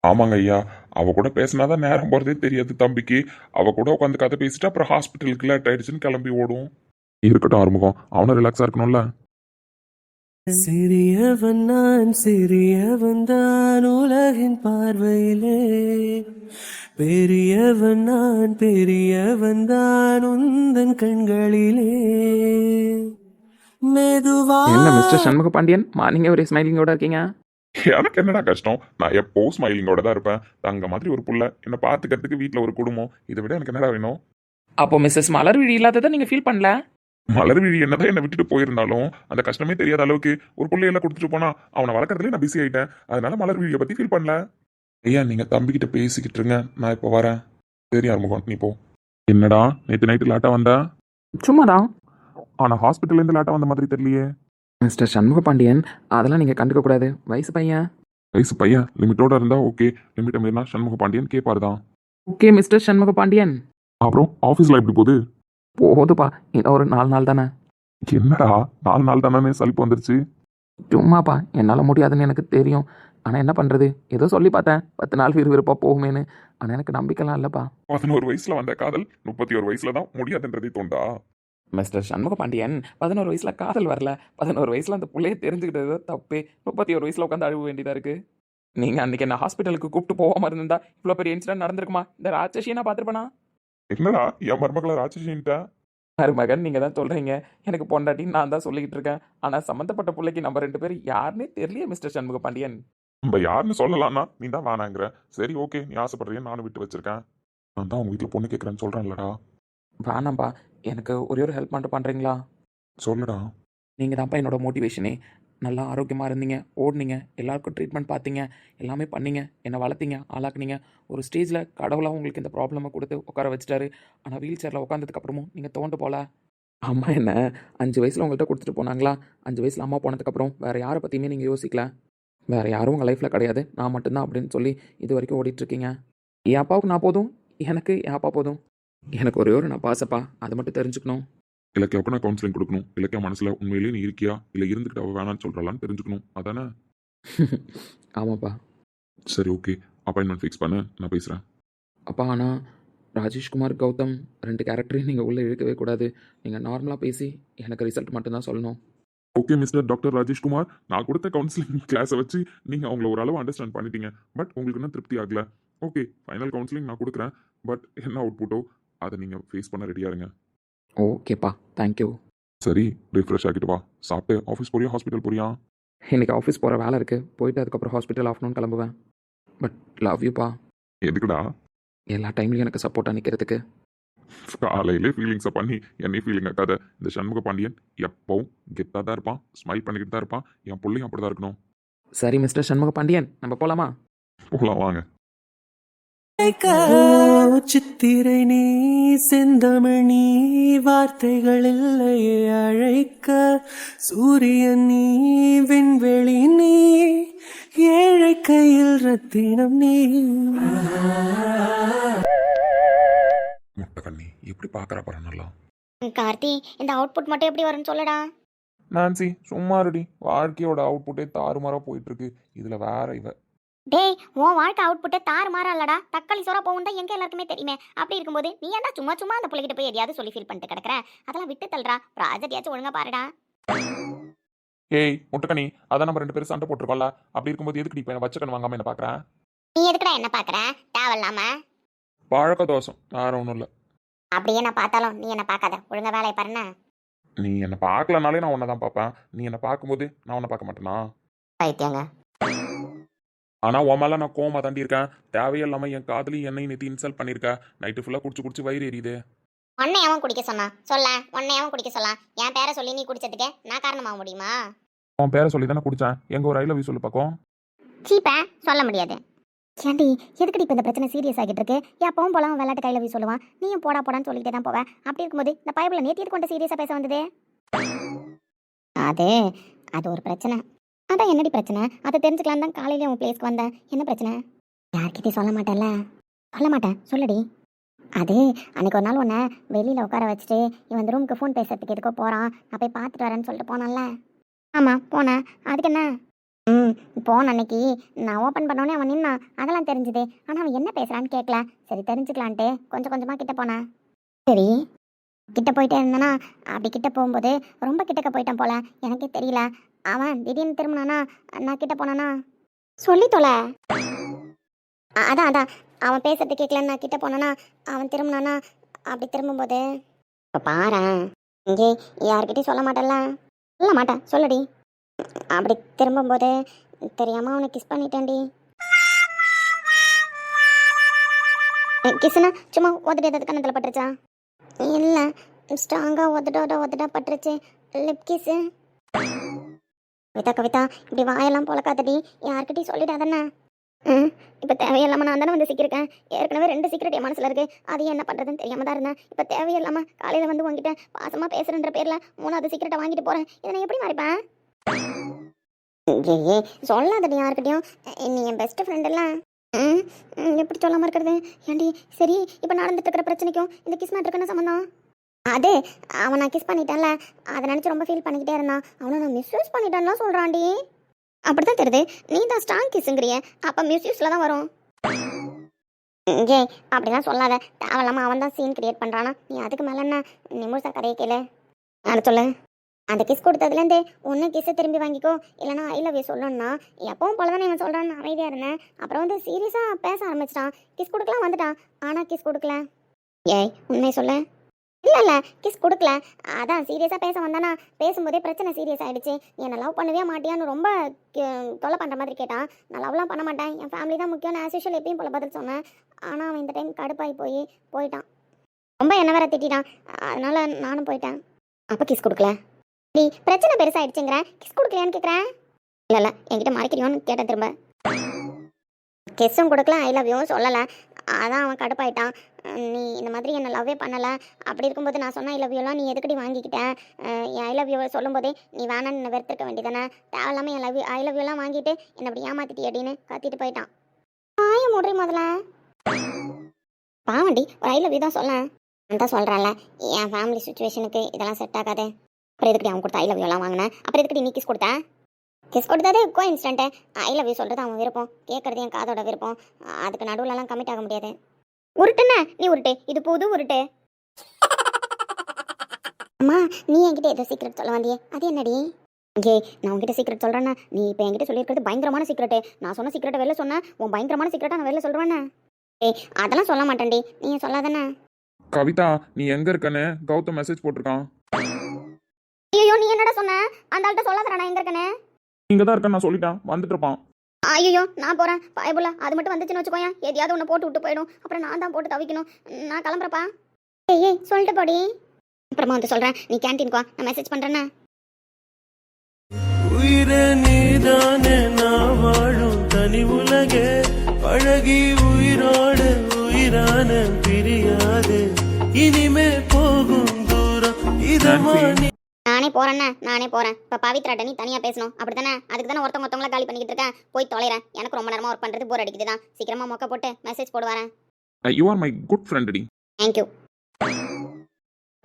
S3: ஆமாங்க ஐயா, அவ கூட பேசினாதான் நேரம் போறதே தெரியாது தம்பிக்கு. அவ கூட உட்காந்து கதை பேசிட்டு அப்புறம் ஹாஸ்பிட்டலுக்கு லேட் ஆயிடுச்சுன்னு கிளம்பி ஓடும். இருக்கட்டும் ஆறுமுகம், அவனும் ரிலாக்ஸா இருக்கணும்ல.
S1: சிறியவன் நான் சிறியவன் தான் உலகின் பார்வையிலே, பெரியவன் நான் பெரியவன் தான் உந்தன் கண்களிலே. மெதுவா
S2: என்ன மிஸ்டர் சண்முக பாண்டியன், மார்னிங்கே ஒரு ஸ்மைலிங்கோட இருக்கீங்க?
S3: எனக்கு என்னடா கஷ்டம், நான் எப்போ ஸ்மைலிங்கோட தான் இருப்பேன். தங்க மாதிரி ஒரு புள்ள, என்னை பார்த்துக்கிறதுக்கு வீட்டில் ஒரு குடும்பம், இதை விட எனக்கு என்னடா வேணும்?
S2: அப்போ மிஸ்ஸஸ் மலர்விழி இல்லாததை நீங்கள் ஃபீல் பண்ணல?
S3: மலர்விழி என்னதான் என்னை விட்டுட்டு போயிருந்தாலும் அந்த கஷ்டமே தெரியாத அளவுக்கு ஒரு பிள்ளையெல்லாம் கொடுத்துட்டு போனா அவனை வளர்க்கறதுல நான் பிஸி ஆயிட்டேன். அதனால மலர்விழியை பத்தி ஃபீல் பண்ணல. ஐயா நீங்க தம்பிக்கிட்ட பேசிக்கிட்டு இருங்க, நான் இப்போ வரேன். சரி ஆறுமுகம் நீ போ. என்னடா நேற்று நைட்டு லேட்டா வந்தா?
S2: சும்மாதான்.
S3: ஆனா ஹாஸ்பிட்டல்ல இருந்து லேட்டா வந்த மாதிரி தெரியலையே.
S2: மிஸ்டர் சண்முக பாண்டியன், அதெல்லாம் நீங்கள் கண்டுக்க கூடாது. வயசு பையன்.
S3: வயசு பையன் லிமிட்டோட இருந்தா ஓகே, லிமிட் மீறினா சண்முக பாண்டியன் கேட்பாரு தான்.
S2: Okay mister Shanmuga Pandian.
S3: அப்புறம் ஆஃபீஸ்ல எப்படி போகுது?
S2: போதுப்பா, இன்னும் ஒரு 4 நாள் தானே.
S3: என்னடா 4 நாள் தானே சலிப்பு வந்துருச்சு?
S2: சும்மாப்பா, என்னால் முடியாதுன்னு எனக்கு தெரியும். ஆனால் என்ன பண்ணுறது, ஏதோ சொல்லி பார்த்தேன் 10 நாள் விறுவிறுப்பாக போகுமேன்னு. ஆனால் எனக்கு நம்பிக்கைலாம் இல்லைப்பா.
S3: 11 வயசுல வந்த காதல் 31 வயசுல தான் முடியாதுன்றதே தோண்டா?
S2: மிஸ்டர் சண்முக பாண்டியன், 11 வயசில் காதல் வரல. 11 வயசில் அந்த பிள்ளைய தெரிஞ்சுக்கிட்டது தப்பு. 31 வயசில் உட்காந்து அழுவ வேண்டியதாக இருக்குது. நீங்கள் அன்றைக்கி என்ன ஹாஸ்பிட்டலுக்கு கூப்பிட்டு போகாமல் இருந்தா இவ்வளோ பெரிய இன்சிடென்ட் நடந்திருக்குமா? இந்த ராட்சசியை நான் பார்த்துருப்பேனா?
S3: என்னடா என் மருமகளை ராட்சசின்ட்டா?
S2: மருமகன் நீங்கள் தான் சொல்கிறீங்க, எனக்கு பொண்டாட்டின்னு நான் தான் சொல்லிக்கிட்டு இருக்கேன். ஆனால் சம்மந்தப்பட்ட பிள்ளைக்கு நம்ம 2 பேர் யாருன்னே தெரியலையே மிஸ்டர் சண்முக பாண்டியன்.
S3: நம்ம யாருன்னு சொல்லலாம்னா நீ தான் வேணாங்கிற. சரி ஓகே, நீ ஆசைப்படுறேன்னு நானும் விட்டு வச்சிருக்கேன். நான் தான் உங்க வீட்டில் பொண்ணு கேட்குறேன்னு சொல்கிறேன்லடா.
S2: வேணாம்ப்பா, எனக்கு ஒரே ஒரு ஹெல்ப் மட்டும் பண்ணுறீங்களா?
S3: சொல்லுடா.
S2: நீங்கள் தான்ப்பா என்னோட மோட்டிவேஷனே. நல்லா ஆரோக்கியமாக இருந்தீங்க, ஓடுனீங்க, எல்லாருக்கும் ட்ரீட்மெண்ட் பார்த்தீங்க, எல்லாமே பண்ணீங்க, என்னை வளர்த்தீங்க, ஆளாக்குனீங்க. ஒரு ஸ்டேஜில் கடவுளாக உங்களுக்கு இந்த ப்ராப்ளமை கொடுத்து உட்கார வச்சுட்டாரு. ஆனால் வீல் சேரில் உட்காந்ததுக்கப்புறமும் நீங்கள் தோண்டு போல. அம்மா என்ன 5 வயசில் உங்கள்கிட்ட கொடுத்துட்டு போனாங்களா? 5 வயசில் அம்மா போனதுக்கப்புறம் வேறு யாரை பற்றியுமே நீங்கள் யோசிக்கல. வேறு யாரும் உங்கள் லைஃப்பில் கிடையாது, நான் மட்டும்தான் அப்படின்னு சொல்லி இது வரைக்கும் ஓடிட்டுருக்கீங்க. என் அப்பாவுக்கு நான் போதும், எனக்கு என் அப்பா போதும். எனக்கு ஒரே ஒரு நான் பாசப்பா, அதை மட்டும் தெரிஞ்சுக்கணும்.
S3: இலக்கியாவுக்கு நான் கவுன்சிலிங் கொடுக்கணும். இலக்கியா மனசுல உண்மையிலேயே நீ இருக்கியா இல்லை இருந்துக்கிட்டு அவள் வேணான்னு சொல்கிறாளான்னு தெரிஞ்சுக்கணும், அதானே?
S2: ஆமாப்பா.
S3: சரி ஓகே, அப்பாயின்மெண்ட் ஃபிக்ஸ் பண்ணு, நான் பேசுகிறேன்.
S2: அப்பா, ஆனால் ராஜேஷ்குமார் கௌதம் 2 கேரக்டரையும் நீங்கள் உள்ளே இழுக்கவே கூடாது. நீங்கள் நார்மலாக பேசி எனக்கு ரிசல்ட் மட்டும்தான் சொல்லணும்.
S3: ஓகே மிஸ்டர் டாக்டர் ராஜேஷ்குமார், நான் கொடுத்த கவுன்சிலிங் கிளாஸை வச்சு நீங்கள் அவங்கள ஓரளவு அண்டர்ஸ்டாண்ட் பண்ணிட்டீங்க. பட் உங்களுக்கு இன்னும் திருப்தி ஆகல. ஓகே, ஃபைனல் கவுன்சிலிங் நான் கொடுக்குறேன். பட் என்ன அவுட்புட்டோ அதை நீங்கள் ஃபேஸ் பண்ண ரெடியாக இருங்க.
S2: ஓகேப்பா, தேங்க்யூ.
S3: சரி, ரிஃப்ரெஷ் ஆகிட்டு வா. சாப்பிட்டு ஆஃபீஸ் போறியா ஹாஸ்பிட்டல் போறியா?
S2: இன்றைக்கி ஆஃபீஸ் போகிற வேலை இருக்குது, போயிட்டு அதுக்கப்புறம் ஹாஸ்பிட்டல் ஆஃப்டர்நூன் கிளம்புவேன். பட் லவ் யூப்பா,
S3: எதுக்குடா?
S2: எல்லா டைம்லையும் எனக்கு சப்போர்ட்டாக நிற்கிறதுக்கு.
S3: காலையிலே ஃபீலிங்ஸை பண்ணி என்னையும் ஃபீலிங் ஆக்காத. இந்த சண்முக பாண்டியன் எப்பவும் கெத்தாக தான் இருப்பான், ஸ்மைல் பண்ணிக்கிட்டு தான் இருப்பான். என் பிள்ளையும் அப்படி தான் இருக்கணும்.
S2: சரி மிஸ்டர் சண்முக பாண்டியன், நம்ம போகலாமா?
S3: போகலாம் வாங்க.
S1: சித்திரை நீ செந்தமிழ் நீ வார்த்தைகள் இல்லையே அழைக்க, சூரியன் நீ விண்வெளி நீ ஏழை கையில் ரத்தினம் நீ.
S3: முட்டை கண்ணி எப்படி பார்க்குற பாரு நல்லா.
S4: கார்த்தி, இந்த அவுட்புட் மட்டும் எப்படி வரும்னு சொல்லடா.
S3: நான்சி சும்மா ரெடி, வாழ்க்கையோட அவுட்புட்டே தாறுமாறாக போயிட்டு இருக்கு. இதில் வேற இவ.
S4: டேய், உன் வாழ்க்கை அவுட்புட்டே தாறுமாறா இல்லடா. தக்காளி சோறா போகும் தான் எங்க எல்லாருக்குமே தெரியுமே. அப்படி இருக்கும்போது நீ ஏன்டா சும்மா சும்மா அந்த பிள்ளைகிட்ட போய் எதையாவது சொல்லி ஃபீல் பண்ணிட்டு கிடக்குற? அதெல்லாம் விட்டு தள்ளுறா. ப்ராஜெக்ட் ஒழுங்கா பாருடா.
S3: ஏய் முட்டைக்கண்ணி, அதான் நம்ம 2 பேரும் சண்டை போட்டிருக்கோம்ல, அப்படி இருக்கும்போது எதுக்கு இப்போ வச்ச கண் வாங்காம என்ன பார்க்குறேன்?
S4: நீ எதுக்குடா என்ன பாக்குற? தேவையில்லாம.
S3: பழக்க தோசம் வேற ஒன்றும் இல்லை.
S4: அப்படியே நான் பார்த்தாலும் நீ என்ன பார்க்காத, ஒழுங்கா வேலையை பாருண்ணா.
S3: நீ என்னை பார்க்கலனாலே நான் உன்னை தான் பார்ப்பேன். நீ என்னை பார்க்கும்போது நான் உன்னை பார்க்க மாட்டேனா?
S4: பைத்தியங்க.
S3: ஆனால் உன் மேலே நான் கோமா தாண்டி இருக்கேன். தேவையில்லாமல் என் காதலி என்னை நேற்று இன்சல்ட் பண்ணியிருக்கேன். நைட்டு ஃபுல்லாக குடிச்சு வயிறு எரியுது.
S4: உன்னை எவன் குடிக்க சொன்னா? சொல்ல, உன்னை எவன் குடிக்க சொல்லலாம்? என் பேரை சொல்லி நீ குடிச்சதுக்கு நான் காரணமாக முடியுமா?
S3: உன் பேரை சொல்லி தானே குடித்தேன். எங்கள் ஒரு ஐ லவ் யூ சொல்லு பக்கம்.
S4: சீப்ப சொல்ல முடியாது. ஏன்டி எதுக்கடி இப்போ இந்த பிரச்சனை சீரியஸ் ஆகிட்டு இருக்கு? எப்பவும் போலாம் விளையாட்டு கையில் போய் சொல்லுவான், நீயும் போடா போடான்னு சொல்லிட்டே தான் போவேன். அப்படி இருக்கும்போது இந்த பைபிளை நேற்று கொண்டு சீரியஸாக பேச வந்ததே அது அது ஒரு பிரச்சனை. அதான் என்னடி பிரச்சனை? அதை தெரிஞ்சுக்கலாம் தான் காலையில உன் பிளேஸ்க்கு வந்தேன். என்ன பிரச்சனை? யார்கிட்டயும் சொல்ல மாட்டேன்ல? சொல்ல மாட்டேன், சொல்லுடி. அது அன்னைக்கு ஒரு நாள் உன்னை வெளியில் உட்கார வச்சுட்டு இவன் இந்த ரூமுக்கு ஃபோன் பேசுறதுக்கு எதுக்கோ போகிறான், நான் போய் பார்த்துட்டு வரேன்னு சொல்லிட்டு போனான்ல. ஆமாம் போனேன். அதுக்கு என்ன? போன அன்னைக்கு நான் ஓப்பன் பண்ணோன்னே அவன் நின்னான், அதெல்லாம் தெரிஞ்சுது. ஆனால் அவன் என்ன பேசுகிறான்னு கேட்கல. சரி தெரிஞ்சுக்கலான்ட்டு கொஞ்சம் கொஞ்சமாக கிட்ட போனேன். சரி கிட்ட போயிட்டே இருந்தேன்னா அப்படி கிட்ட போகும்போது ரொம்ப கிட்டக்க போயிட்டான் போல, எனக்கே தெரியல. அவன் திடீர்னு திரும்பினானா, நான் கிட்ட போனானா சொல்லி தொலை. அதான் அதான் அவன் பேசுறது கேட்கலன்னு நான் கிட்ட போனானா, அவன் திரும்பினானா, அப்படி திரும்பும்போது இப்போ பாரேன், இங்கே யார்கிட்டையும் சொல்ல மாட்டேன்ல? சொல்ல மாட்டேன், சொல்லுடி. அப்படி திரும்பும்போது தெரியாமல் அவனை கிஸ் பண்ணிட்டேன்டி. கிஸ்னா சும்மா உதட்டு எதாவது கண்ணத்தில் பட்டுருச்சா? இல்லை, ஸ்ட்ராங்காக உதட்டா பட்டுருச்சு. Lip kiss. கவிதா கவிதா இப்படி வாயெல்லாம் பொழக்காதடி, யார்கிட்டையும் சொல்லிடாதானே. இப்போ தேவையில்லாமல் நான் தானே வந்து சிக்கியிருக்கேன். ஏற்கனவே 2 சீக்கிரட் என் மனசில் இருக்குது. அது என்ன பண்ணுறதுன்னு தெரியாமல் தான் இருந்தேன். இப்போ தேவையில்லாமல் காலையில் வந்து உங்ககிட்ட பாசமாக பேசுகிறன்ற பேரில் 3வது சீக்கிரட்டை வாங்கிட்டு போகிறேன். இதை நான் எப்படி மறைப்பேன்? ஏ சொல்லாதடி யார்கிட்டையும், நீ என் பெஸ்ட் ஃப்ரெண்டெல்லாம். எப்படி சொல்லாமல் இருக்கிறது? ஏன்டி சரி இப்போ நடந்துட்டு இருக்கிற பிரச்சனைக்கும் இந்த கிஸ் மேட்ருக்கு என்ன சம்மந்தம்? அது அவன் நான் கிஸ் பண்ணிட்டேன்ல, அதை நினச்சி ரொம்ப ஃபீல் பண்ணிக்கிட்டே இருந்தான். அவனை நான் மிஸ்யூஸ் பண்ணிட்டேன்லாம் சொல்கிறான்டி. அப்படி தான் தெரியுது, நீ தான் ஸ்ட்ராங் கிஸ்ஸுங்கிறிய, அப்போ மிஸ்யூஸில் தான் வரும். ஏ அப்படிலாம் சொல்லாத, தேவையில்லாமல் அவன் தான் சீன் கிரியேட் பண்ணுறானா. நீ அதுக்கு மேலே என்ன, நீ முழுசா கதையை கேளு. அது சொல்லு. அந்த கிஸ் கொடுத்ததுலேருந்தே ஒன்று கிஸ்ஸை திரும்பி வாங்கிக்கோ, இல்லைனா ஐ லவ் யூ சொல்லணும்னா எப்பவும் போல தானே இவன் சொல்கிறான்னு அமைதியாக இருந்தேன். அப்புறம் வந்து சீரியஸாக பேச ஆரம்பிச்சிட்டான். கிஸ் கொடுக்கலாம் வந்துட்டான், ஆனால் கிஸ் கொடுக்கல. ஏய் உண்மையை சொல்லு. இல்லை கிஸ் கொடுக்கல, அதான் சீரியஸாக பேச வந்தானா, பேசும்போதே பிரச்சனை சீரியஸ் ஆகிடுச்சு. நீ என்னை லவ் பண்ணவே மாட்டியான்னு ரொம்ப தொலை பண்ணுற மாதிரி கேட்டான். நான் லவ்லாம் பண்ண மாட்டேன், என் ஃபேமிலி தான் முக்கியம், ஆஸ் யூஷுவல் எப்பயும் போல பதில் சொன்னேன். ஆனால் அவன் இந்த டைம் கடுப்பாகி போயிட்டான். ரொம்ப என்ன வேற திட்டான், அதனால நானும் போயிட்டேன். அப்போ கிஸ் கொடுக்கல? நீ பிரச்சனை பெருசாகிடுச்சுங்கிற, கிஸ் கொடுக்கலையான்னு கேட்குறேன். இல்லை என்கிட்ட மறைக்கிறியோன்னு கேட்டேன் திரும்ப. கிஸ்ஸும் கொடுக்கல, ஐ லவ் யூவும் சொல்லலை. அதான் அவன் கடுப்பாயிட்டான். நீ இந்த மாதிரி என்னை லவ்வே பண்ணலை, அப்படி இருக்கும்போது நான் சொன்ன ஐ லவ் யூலாம் நீ எதுக்கடி வாங்கிக்கிட்டேன்? என் ஐ லவ் யூவை சொல்லும்போதே நீ வேணான்னு என்னை வெறுத்துருக்க வேண்டியதானே? தேவையில்லாமல் என் ஐ லவ் யூலாம் வாங்கிட்டு என்னை அப்படி ஏமாத்திட்டி அப்படின்னு கத்திட்டு போயிட்டான். ஆய முடி முதல்ல பாவண்டி, ஒரு ஐ லவ் யூ தான் சொல்ல. நான் தான் சொல்கிறேன்ல, என் ஃபேமிலி சுச்சுவேஷனுக்கு இதெல்லாம் செட் ஆகாது. அப்புறம் எதுக்கடி அவன் கொடுத்த ஐ லவ் யூலாம் வாங்கினேன்? அப்புறம் எதுக்கடி நீ கிஸ் கொடுத்த? கிஸ் கொடுத்ததே கோ இன்ஸ்டன்ட்டு. ஐ லவ் யூ சொல்கிறது அவன் விருப்பம், கேட்குறது என் காதோட விருப்பம். அதுக்கு நடுவில்லாம் கமிட் ஆக முடியாது. உருட்டுண்ணே நீ உருட்டு, இது புது உருட்டு. அம்மா நீ என்கிட்ட ஏதோ சீக்ரெட் சொல்ல வந்தியே, அது என்னடி? ஏய் நான் உங்ககிட்ட சீக்ரெட் சொல்கிறேன்னா, நீ இப்போ என்கிட்ட சொல்லியிருக்கிறது பயங்கரமான சீக்ரெட்டு. நான் சொன்ன சீக்ரெட்டை வெளில சொன்னேன், உன் பயங்கரமான சீக்ரெட்டாக நான் வெளில சொல்கிறேன்னே. ஏய் அதெல்லாம் சொல்ல மாட்டேன்டி, நீங்கள் சொல்லாதானே.
S3: கவிதா நீ எங்க இருக்கன்னு கௌதம் மெசேஜ் போட்டிருக்கான்.
S4: ஐயோ நீ என்னடா சொன்ன? அந்த ஆள்கிட்ட சொல்லாதடா நான் எங்கே இருக்கேன்னு.
S3: இங்க தான் இருக்கேன்னு நான் சொல்லிட்டேன், வந்துட்டு இருப்பான்.
S4: ஐயோ நான் போகிறேன் பயபுல, அது மட்டும் வந்துச்சுன்னு வச்சுக்கோயேன், எதையாவது ஒன்று போட்டு விட்டு போயிடும். அப்புறம் நான் தான் போட்டு தவிக்கணும். நான் கிளம்புறப்பா. ஏய் சொல்லிட்டு போடி. அப்புறமா வந்து சொல்கிறேன், நீ கேன்டீனுக்கு வா, நான் மெசேஜ் பண்ணுறேன்னா.
S1: உயிரே நீதானே நான் வாழும் தனி உலகே, பழகி உயிரோடு உயிரான பிரியாது, இனிமே போகும் தூரம் இதமா.
S4: நானே போகிறேன். இப்போ பவித்ராட்ட நீ தனியாக பேசணும் அப்படி தானே? அதுக்கு தானே ஒருத்தவங்கள காலி பண்ணிக்கிட்டு இருக்கேன். போய் தொலைகிறேன், எனக்கு ரொம்ப நேரமாக ஒர்க் பண்ணுறது போர் அடிக்குது தான். சீக்கிரமாக மொக்க போட்டு மெசேஜ் போடு வரேன்.
S3: You are my good friend டி.
S4: தேங்க்யூ.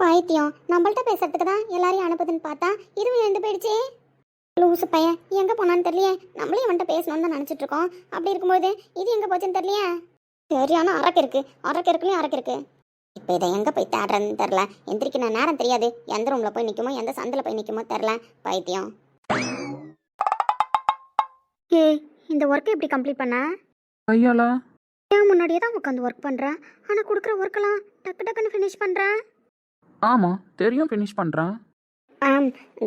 S4: பைத்தியம் நம்மள்ட்ட பேசுறதுக்கு தான் எல்லாரையும் அனுப்புதுன்னு பார்த்தா இதுவும் எழுந்து போயிடுச்சு. லூசு பையன் எங்கே போனான்னு தெரியலையே. நம்மளே வந்துட்டு பேசணும்னு தான் நினச்சிட்டு இருக்கோம். அப்படி இருக்கும்போது இது எங்கே போச்சுன்னு தெரியலையே. சரியான அரக்கு இருக்கு. இப்போ இதை எங்கே போய் தேடுறதுன்னு தெரில. எந்திரிக்க நான் நேரம் தெரியாது. எந்த ரூமில் போய் நிற்குமோ, எந்த சந்தில் போய் நிற்குமோ தெரில. பைத்தியம். இந்த ஒர்க்கை எப்படி கம்ப்ளீட் பண்ண?
S2: கையாலா?
S4: ஏன் முன்னாடியே தான் உட்காந்து ஒர்க் பண்ணுறேன், ஆனால் கொடுக்குற ஒர்க்கெல்லாம் டக்குன்னு ஃபினிஷ் பண்ணுறேன்.
S2: ஆமாம் தெரியும், ஃபினிஷ் பண்ணுறேன்.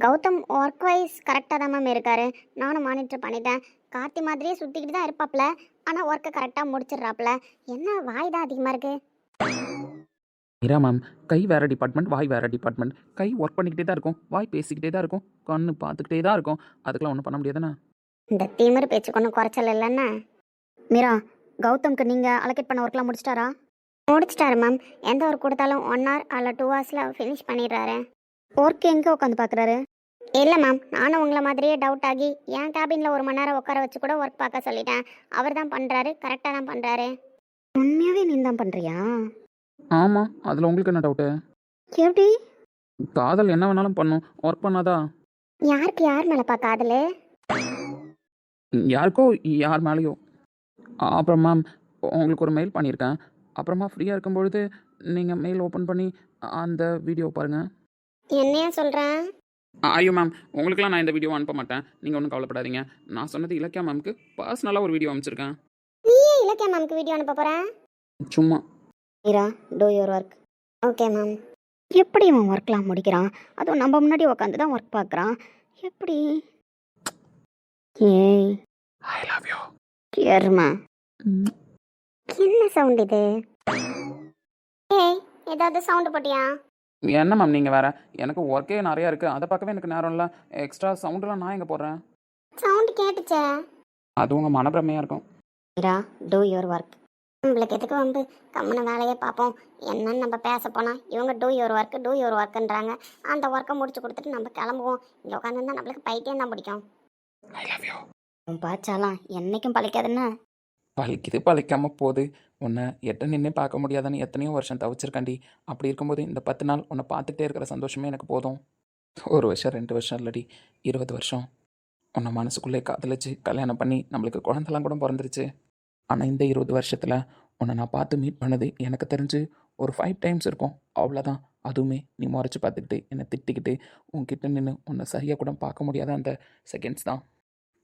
S4: கௌதம் ஒர்க் வைஸ் கரெக்டாக தான் மேம் இருக்காரு. நானும் மானிட்டர் பண்ணிட்டேன். கார்த்தி மாதிரியே சுற்றிக்கிட்டு தான் இருப்பாப்ல, ஆனால் ஒர்க்கை கரெக்டாக முடிச்சிடுறாப்புல. என்ன வாய் தான் அதிகமாக இருக்குது.
S2: இரா மேம், கை வேறு டிபார்ட்மெண்ட், வாய் வேறு டிபார்ட்மெண்ட். கை ஒர்க் பண்ணிக்கிட்டே தான் இருக்கும், வாய் பேசிக்கிட்டே தான் இருக்கும், கண்ணு பார்த்துக்கிட்டே தான் இருக்கும். அதுக்கெல்லாம் ஒன்றும் பண்ண முடியாதுண்ணா.
S4: இந்த திமிரு பேச்சுக்கு ஒன்றும் குறைச்சல் இல்லைன்னா. மீரா கௌதம்க்கு நீங்கள் அலோகேட் பண்ண ஒர்க்லாம் முடிச்சிட்டாரா? முடிச்சிட்டாரு மேம். எந்த ஒர்க் கொடுத்தாலும் 1 hour அல்ல 2 hours ஃபினிஷ் பண்ணிடுறாரு. ஒர்க் எங்கே உட்காந்து பார்க்குறாரு? இல்லை மேம், நானும் உங்களை மாதிரியே டவுட் ஆகி என் கேபினில் 1 மணி நேரம் உட்கார வச்சு கூட ஒர்க் பார்க்க சொல்லிட்டேன். அவர் தான் பண்ணுறாரு, கரெக்டாக தான் பண்ணுறாரு. உண்மையாகவே நீ தான் பண்ணுறியா?
S2: ஆமாம், அதில் உங்களுக்கு என்ன டவுட்டு?
S4: எப்படி?
S2: காதல் என்ன வேணாலும் பண்ணும், ஒர்க் பண்ணாதா?
S4: யாருக்கு யார் மேலேப்பா காதல்?
S2: யாருக்கோ யார் மேலேயோ. அப்புறம் மேம், உங்களுக்கு ஒரு மெயில் பண்ணியிருக்கேன். அப்புறமா ஃப்ரீயாக இருக்கும்பொழுது நீங்கள் மெயில் ஓப்பன் பண்ணி அந்த வீடியோ பாருங்கள்.
S4: என்னையா சொல்கிறேன்?
S2: ஐயோ மேம், உங்களுக்குலாம் நான் இந்த வீடியோ அனுப்ப மாட்டேன், நீங்கள் ஒன்றும் கவலைப்படாதீங்க. நான் சொன்னது இலக்கியா மேம்க்கு பர்சனலாக ஒரு வீடியோ அனுப்பிச்சிருக்கேன்.
S4: நீயே இலக்கியா மேம்க்கு வீடியோ அனுப்ப போகிறேன்?
S2: சும்மா.
S4: Meera, two your work. Okay ma'am. எப்படி இவன் ஒர்க்லாம் முடிக்கிறான்? அதுவும் நம்ம முன்னாடி உட்காந்து தான் ஒர்க் பார்க்குறான். எப்படி? ஏய்,
S2: ஐ லவ் யூ.
S4: கேர்மா. என்ன சவுண்ட் இது? ஏய், ஏதாவது சவுண்டு போட்டியா?
S2: என்ன மேம் நீங்கள் வேறு, எனக்கு ஒர்க்கே நிறையா இருக்குது, அதை பார்க்கவே எனக்கு நேரம் இல்லை. எக்ஸ்ட்ரா சவுண்டெலாம் நான் எங்கே போடுறேன்?
S4: சவுண்டு கேட்டுச்சே.
S2: அது உங்கள் மனப்பிரமையாக இருக்கும்.
S4: Meera, two your work. நம்மளுக்கு எதுக்கு வந்து கம்மன வேலையே பார்ப்போம். என்னன்னு நம்ம பேச போனால் இவங்க டூ யுவர் ஒர்க்குன்றாங்க. அந்த ஒர்க்கை முடிச்சு கொடுத்துட்டு நம்ம கிளம்புவோம். இங்கே உட்காந்துருந்தா நம்மளுக்கு பைத்தியம் தான் பிடிக்கும்.
S2: I love you.
S4: உன் பாச்சாலாம் என்னைக்கும் பழிக்காதுன்னு.
S2: பழிக்குது பழிக்காமல் போகுது. உன்னை எட்ட நின்று பார்க்க முடியாதுன்னு எத்தனையோ வருஷம் தவிச்சிருக்காண்டி. அப்படி இருக்கும்போது இந்த 10 நாள் உன்னை பார்த்துட்டே இருக்கிற சந்தோஷமே எனக்கு போதும். 1 வருஷம் 2 வருஷம் இல்லடி, 20 வருஷம் உன்னை மனசுக்குள்ளே காதலிச்சு கல்யாணம் பண்ணி நம்மளுக்கு குழந்தெல்லாம் கூட பிறந்துருச்சு. ஆனால் இந்த 20 வருஷத்தில் உன்னை நான் பார்த்து மீட் பண்ணது எனக்கு தெரிஞ்சு ஒரு 5 times இருக்கும், அவ்வளோதான். அதுவுமே நீ முறைச்சி பார்த்துக்கிட்டு என்னை திட்டிக்கிட்டு உன்கிட்ட நின்று உன்னை சரியாக கூட பார்க்க முடியாத அந்த செகண்ட்ஸ் தான்.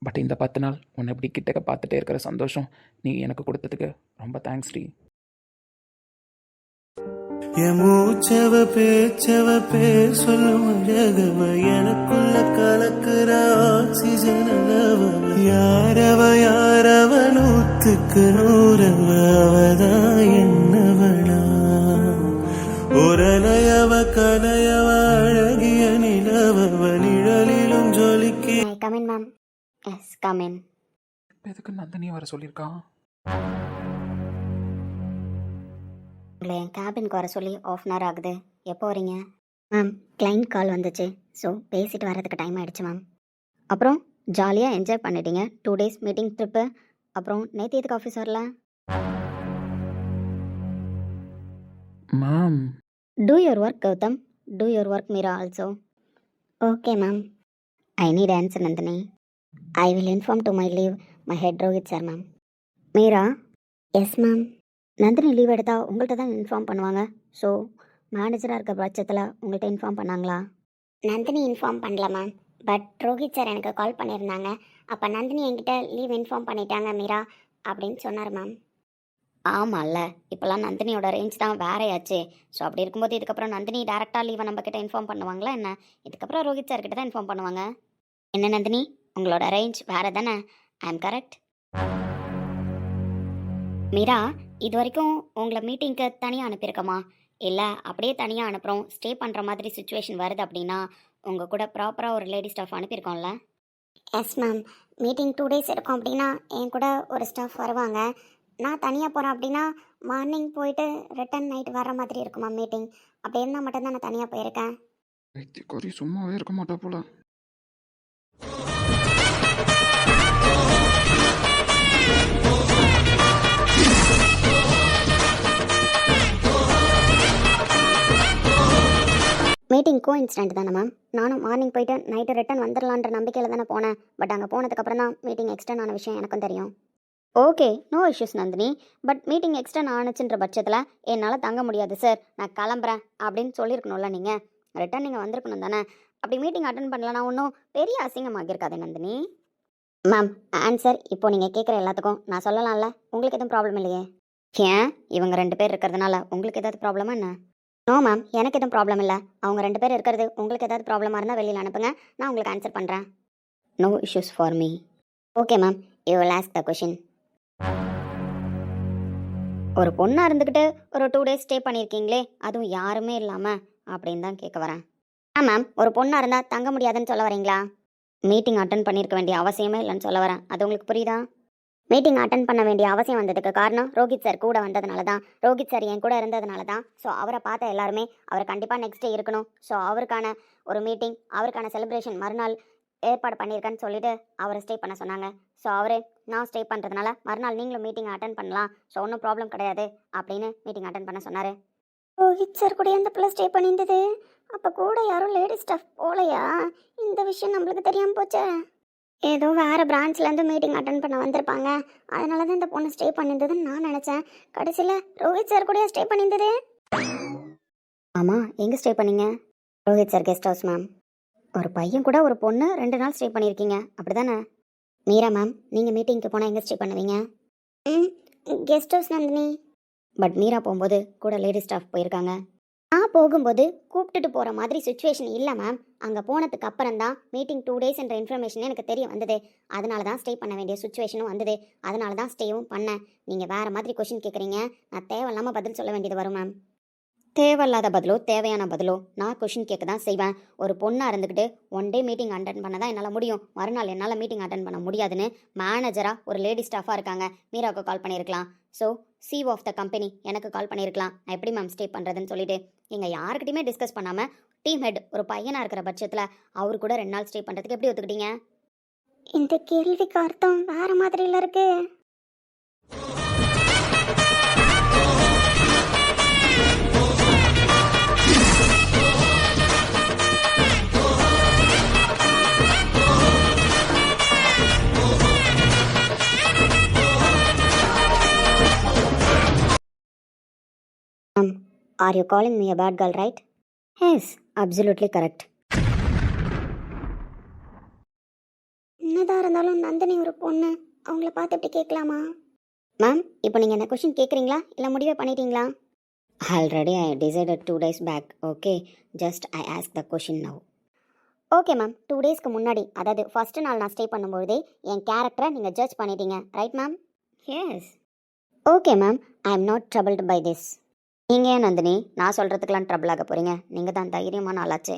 S2: பட் இந்த 10 நாள் உன்னை இப்படி கிட்டக்க பார்த்துட்டே இருக்கிற சந்தோஷம் நீ எனக்கு கொடுத்ததுக்கு ரொம்ப தேங்க்ஸ் டி.
S1: என் மூச்சவ பேச்சவ பேர் சொல்லும் அழகவ எனக்குள்ள கலக்குற ஆக்சிஜன் அளவவ யாரவ 100க்கு 100 அவதான் என்னவளா ஒரலையவ கலையவ அழகிய நிலவவ நிழலிலும் ஜொலிக்கி.
S4: Come in ma'am. Yes, come in.
S2: எதுக்கு நந்தினியை வர சொல்லியிருக்கா?
S4: உங்களை என் கேபினுக்கு வர சொல்லி 1/2 hour ஆகுது. எப்போ வரீங்க? மேம், கிளைண்ட் கால் வந்துச்சு, ஸோ பேசிட்டு வரதுக்கு டைம் ஆகிடுச்சு மேம். அப்புறம் ஜாலியாக என்ஜாய் பண்ணிட்டீங்க 2 days மீட்டிங் ட்ரிப்பு. அப்புறம் நேற்று எதுக்கு ஆஃபீஸ் வரல?
S2: Ma'am,
S4: do your work Gautham, do your work Meera also. Okay ma'am. I need answer Nandhini. I will inform to my leave my head Rohit sir ma'am. Meera? Yes ma'am. Nandhini leave எடுத்தால் உங்கள்கிட்ட தான் inform பண்ணுவாங்க. So மேனேஜராக இருக்க பட்சத்தில் உங்கள்கிட்ட இன்ஃபார்ம் பண்ணாங்களா? நந்தினி இன்ஃபார்ம் பண்ணல மேம். பட் ரோஹித் சார் எனக்கு கால் பண்ணியிருந்தாங்க. அப்போ நந்தினி என்கிட்ட லீவ் இன்ஃபார்ம் பண்ணிட்டாங்க மீரா அப்படின்னு சொன்னார் மேம். ஆமாம்ல, இப்போல்லாம் நந்தினியோட ரேஞ்ச் தான் வேறையாச்சு. ஸோ அப்படி இருக்கும்போது இதுக்கப்புறம் நந்தினி டேரெக்டாக லீவை நம்மக்கிட்ட இன்ஃபார்ம் பண்ணுவாங்களா என்ன? இதுக்கப்புறம் ரோஹித் சார்கிட்ட தான் இன்ஃபார்ம் பண்ணுவாங்க. என்ன நந்தினி, உங்களோட ரேஞ்ச் வேறு தானே? I am correct. மீரா, இது வரைக்கும் உங்களை மீட்டிங்க்கு தனியாக அனுப்பியிருக்கோமா? இல்லை அப்படியே தனியாக அனுப்புகிறோம், ஸ்டே பண்ணுற மாதிரி சுச்சுவேஷன் வருது அப்படின்னா உங்கள் கூட ப்ராப்பராக ஒரு லேடி ஸ்டாஃப் அனுப்பியிருக்கோம்ல? Yes ma'am. மீட்டிங் 2 days இருக்கும் அப்படின்னா என் கூட ஒரு ஸ்டாஃப் வருவாங்க. நான் தனியாக போகிறேன் அப்படின்னா மார்னிங் போயிட்டு ரிட்டன் நைட் வர மாதிரி இருக்குமா மீட்டிங். அப்படி இருந்தால் மட்டும்தான் நான் தனியாக போயிருக்கேன்.
S2: கொரி சும்மாவே இருக்க மாட்டா போல.
S4: மீட்டிங் இன்சிடென்ட் தானே மேம். நானும் மார்னிங் போயிட்டு நைட்டு ரிட்டன் வந்துடலான்ற நம்பிக்கையில் தானே போனேன். பட் அங்கே போனதுக்கப்புறம் தான் மீட்டிங் எக்ஸ்டெண்ட் ஆன விஷயம் எனக்கும் தெரியும். Okay, no issues Nandini. But meeting extend ஆனுச்சுன்ற பட்சத்தில் என்னால் தங்க முடியாது சார், நான் கிளம்புறேன் அப்படின்னு சொல்லியிருக்கணும்ல நீங்கள். ரிட்டன் நீங்கள் வந்திருக்கணும் தானே. அப்படி மீட்டிங் அட்டன் பண்ணலன்னா ஒன்றும் பெரிய அசிங்கமாகிருக்காது நந்தினி. மேம், ஆன்சர் இப்போ நீங்கள் கேட்குற எல்லாத்துக்கும் நான் சொல்லலாம்ல, உங்களுக்கு எதுவும் ப்ராப்ளம் இல்லையே? ஏன், இவங்க 2 பேர் இருக்கிறதுனால உங்களுக்கு ஏதாவது ப்ராப்ளமா என்ன? நோ மேம், எனக்கு எதுவும் ப்ராப்ளம் இல்லை. அவங்க 2 பேர் இருக்கிறது உங்களுக்கு ஏதாவது ப்ராப்ளமாக இருந்தால் வெளியில் அனுப்புங்க, நான் உங்களுக்கு ஆன்சர் பண்ணுறேன். No issues for me. Okay ma'am, you will ask the question. ஒரு பொண்ணாக இருந்துக்கிட்டு ஒரு 2 days ஸ்டே பண்ணியிருக்கீங்களே, அதுவும் யாருமே இல்லாமல், அப்படின்னு தான் கேட்க வரேன். மேம், ஒரு பொண்ணாக இருந்தால் தங்க முடியாதுன்னு சொல்ல வரீங்களா? மீட்டிங் அட்டன் பண்ணியிருக்க வேண்டிய அவசியமே இல்லைன்னு சொல்ல வரேன். அது உங்களுக்கு புரியுதா? மீட்டிங் அட்டன் பண்ண வேண்டிய அவசியம் வந்ததுக்கு காரணம் ரோஹித் சார் கூட வந்ததுனால தான், ரோஹித் சார் என் கூட இருந்ததுனால தான். ஸோ அவரை பார்த்த எல்லாருமே அவர் கண்டிப்பாக நெக்ஸ்ட் டே இருக்கணும், ஸோ அவருக்கான ஒரு மீட்டிங், அவருக்கான செலிப்ரேஷன் மறுநாள் ஏற்பாடு பண்ணியிருக்கேன்னு சொல்லிட்டு அவரை ஸ்டே பண்ண சொன்னாங்க. ஸோ அவரு நான் ஸ்டே பண்ணுறதுனால மறுநாள் நீங்களும் மீட்டிங் அட்டன் பண்ணலாம், ஸோ ஒன்றும் ப்ராப்ளம் கிடையாது அப்படின்னு மீட்டிங் அட்டன் பண்ண சொன்னார். ரோஹித் சார் கூட எந்த பிள்ளை ஸ்டே பண்ணியிருந்தது? அப்போ கூட யாரும் லேடி ஸ்டாஃப் போகலையா? இந்த விஷயம் நம்மளுக்கு தெரியாமல் போச்சே. ஏதோ வேறு பிரான்ச்லேருந்து மீட்டிங் அட்டன் பண்ண வந்திருப்பாங்க, அதனால தான் இந்த பொண்ணு ஸ்டே பண்ணியிருந்ததுன்னு நான் நினச்சேன். கடைசியில் ரோஹித் சார் கூட ஸ்டே பண்ணியிருந்தது. ஆமாம், எங்கே ஸ்டே பண்ணீங்க? Rohit sir guest house ma'am. ஒரு பையன் கூட ஒரு பொண்ணு 2 நாள் ஸ்டே பண்ணியிருக்கீங்க, அப்படி தானே? மீரா மேம், நீங்கள் மீட்டிங்க்கு போனால் எங்கே ஸ்டே பண்ணுவீங்க? Guest house Nandini. But Meera போகும்போது கூட லேடி ஸ்டாஃப் போயிருக்காங்க. நான் போகும்போது கூப்பிட்டுட்டு போகிற மாதிரி சுச்சுவேஷன் இல்லை மேம். அங்கே போனதுக்கு அப்புறம் தான் மீட்டிங் 2 days என்ற இன்ஃபர்மேஷன் எனக்கு தெரிய வந்தது. அதனால தான் ஸ்டே பண்ண வேண்டிய சுச்சுவேஷனும் வந்தது, அதனால தான் ஸ்டேவும் பண்ணேன். நீங்கள் வேறு மாதிரி கொஷின் கேட்குறீங்க, நான் தேவையில்லாமல் பதில் சொல்ல வேண்டியது வரும் மேம். தேவையில்லாத பதிலோ தேவையான பதிலோ நான் கொஷின் கேட்க தான் செய்வேன். ஒரு பொண்ணாக இருந்துக்கிட்டு 1 day மீட்டிங் அட்டன் பண்ண தான் என்னால் முடியும், மறுநாள் என்னால் மீட்டிங் அட்டன் பண்ண முடியாதுன்னு மேனேஜராக ஒரு லேடி ஸ்டாஃபாக இருக்காங்க மீராவுக்கு கால் பண்ணியிருக்கலாம். So CEO of the company எனக்கு கால் பண்ணியிருக்கலாம், நான் எப்படி மேம் ஸ்டே பண்ணுறதுன்னு சொல்லிட்டு. எங்கள் யாருக்கிட்டையுமே டிஸ்கஸ் பண்ணாமல் டீம் ஹெட் ஒரு பையனாக இருக்கிற பட்சத்தில் அவரு கூட 2 நாள் ஸ்டே பண்ணுறதுக்கு எப்படி ஒத்துக்கிட்டீங்க? இந்த கேள்விக்கு அர்த்தம் வேறு மாதிரில இருக்கு. Are you calling me a bad girl, right? Yes, absolutely correct. என்னதான் இருந்தாலும் நந்தினி ஒரு பொண்ணு, அவங்கள பார்த்து எப்படி கேட்கலாமா? மேம், இப்போ நீங்கள் என்ன கொஷின் கேட்குறீங்களா இல்லை முடிவே பண்ணிட்டீங்களா? Already I decided 2 days back. Okay, just I ask the question now. Okay ma'am, 2 daysக்கு முன்னாடி, அதாவது ஃபஸ்ட்டு நாள் நான் ஸ்டே பண்ணும்பொழுதே என் கேரக்டரை நீங்கள் ஜட்ஜ் பண்ணிட்டீங்க, right ma'am? Yes. Okay ma'am, I am not troubled by this. நீங்கள் ஏன் நந்தினி நான் சொல்கிறதுக்கெலாம் ட்ரபிள் ஆக போகிறீங்க? நீங்கள் தான் தைரியமான ஆளாச்சே.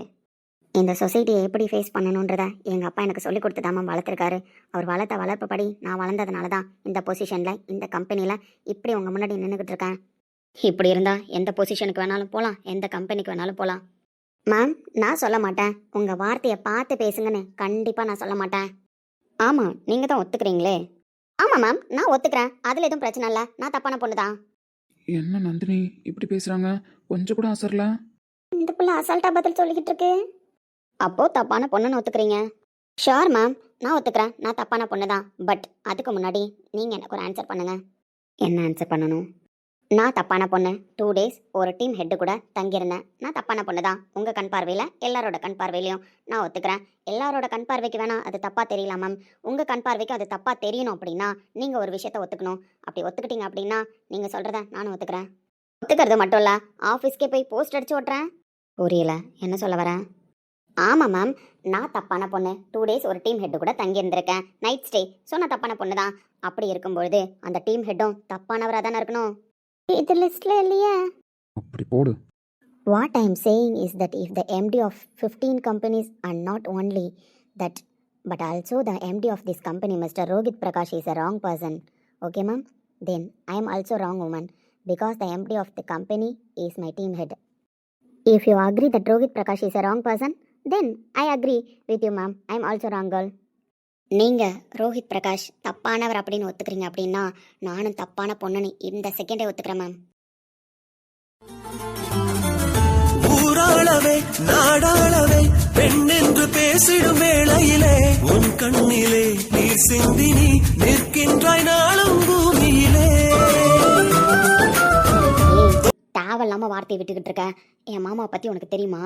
S4: இந்த சொசைட்டியை எப்படி ஃபேஸ் பண்ணணுன்றதை எங்கள் அப்பா எனக்கு சொல்லிக் கொடுத்து தான் வளர்த்துருக்காரு. அவர் வளர்த்த வளர்ப்புப்படி நான் வளர்ந்ததுனால தான் இந்த பொசிஷனில், இந்த கம்பெனியில் இப்படி உங்கள் முன்னாடி நின்றுக்கிட்டு இருக்கேன். இப்படி இருந்தால் எந்த பொசிஷனுக்கு வேணாலும் போகலாம், எந்த கம்பெனிக்கு வேணாலும் போகலாம். மேம், நான் சொல்ல மாட்டேன், உங்கள் வார்த்தையை பார்த்து பேசுங்கன்னு கண்டிப்பாக நான் சொல்ல மாட்டேன். ஆமாம், நீங்கள் தான் ஒத்துக்கிறீங்களே. ஆமாம் மேம், நான் ஒத்துக்கிறேன், அதில் எதுவும் பிரச்சனை இல்லை, நான் தப்பான பொண்ணு தான்.
S2: என்ன நந்தினி இப்படி பேசுகிறாங்க? கொஞ்சம் கூட அசரல.
S4: இந்த பிள்ளை அசால்ட்டாக பதில் சொல்லிக்கிட்டு இருக்கு. அப்போது தப்பான பொண்ணுன்னு ஒத்துக்கிறீங்க? ஷோர் மேம், நான் ஒத்துக்கிறேன், நான் தப்பான பொண்ணு தான். பட் அதுக்கு முன்னாடி நீங்கள் எனக்கு ஒரு ஆன்சர் பண்ணுங்கள். என்ன ஆன்சர் பண்ணணும்? நான் தப்பான பொண்ணு, 2 days ஒரு டீம் ஹெட்டு கூட தங்கியிருந்தேன், நான் தப்பான பொண்ணு தான். உங்கள் கண் பார்வையில், எல்லாரோட கண் பார்வையிலையும் நான் ஒத்துக்கிறேன். எல்லாரோட கண் பார்வைக்கு வேணால் அது தப்பாக தெரியல மேம், உங்கள் கண் பார்வைக்கு அது தப்பாக தெரியணும் அப்படின்னா நீங்கள் ஒரு விஷயத்த ஒத்துக்கணும். அப்படி ஒத்துக்கிட்டீங்க அப்படின்னா நீங்கள் சொல்கிறத நானும் ஒத்துக்கிறேன். ஒத்துக்கிறது மட்டும் இல்லை, ஆஃபீஸ்க்கே போய் போஸ்ட் அடிச்சு ஓட்டுறேன். புரியல, என்ன சொல்ல வரேன்? ஆமாம் மேம், நான் தப்பான பொண்ணு, 2 days ஒரு டீம் ஹெட்டு கூட தங்கியிருந்திருக்கேன், நைட் ஸ்டே. ஸோ நான் தப்பான பொண்ணு தான். அப்படி இருக்கும்பொழுது அந்த டீம் ஹெட்டும் தப்பானவராக தானே இருக்கணும். இது லிஸ்ட்ல இல்லையா?
S2: அப்படி போடு.
S4: What I am saying is that if the MD of 15 companies and not only that but also the MD of this company Mr. Rohit Prakash is a wrong person, okay ma'am, then I am also wrong woman because the MD of the company is my team head. If you agree that Rohit Prakash is a wrong person, then I agree with you ma'am, I am also wrong girl. நீங்கள் ரோஹித் பிரகாஷ் தப்பானவர் அப்படின்னு ஒத்துக்கிறீங்க அப்படின்னா நானும் தப்பான பொண்ணுன்னு இந்த செகண்டே ஒத்துக்கிறேன் ma'am.
S1: ஊராளவே நாடாளவே பெண் என்று பேசிடும் வேளையிலே உன் கண்ணிலே நீர் சிந்தி நீ நிற்கின்றாய் நாளும் பூமியிலே.
S4: தேவையில்லாமல் வார்த்தையை விட்டுக்கிட்டு இருக்க. என் மாமாவை பற்றி உனக்கு தெரியுமா?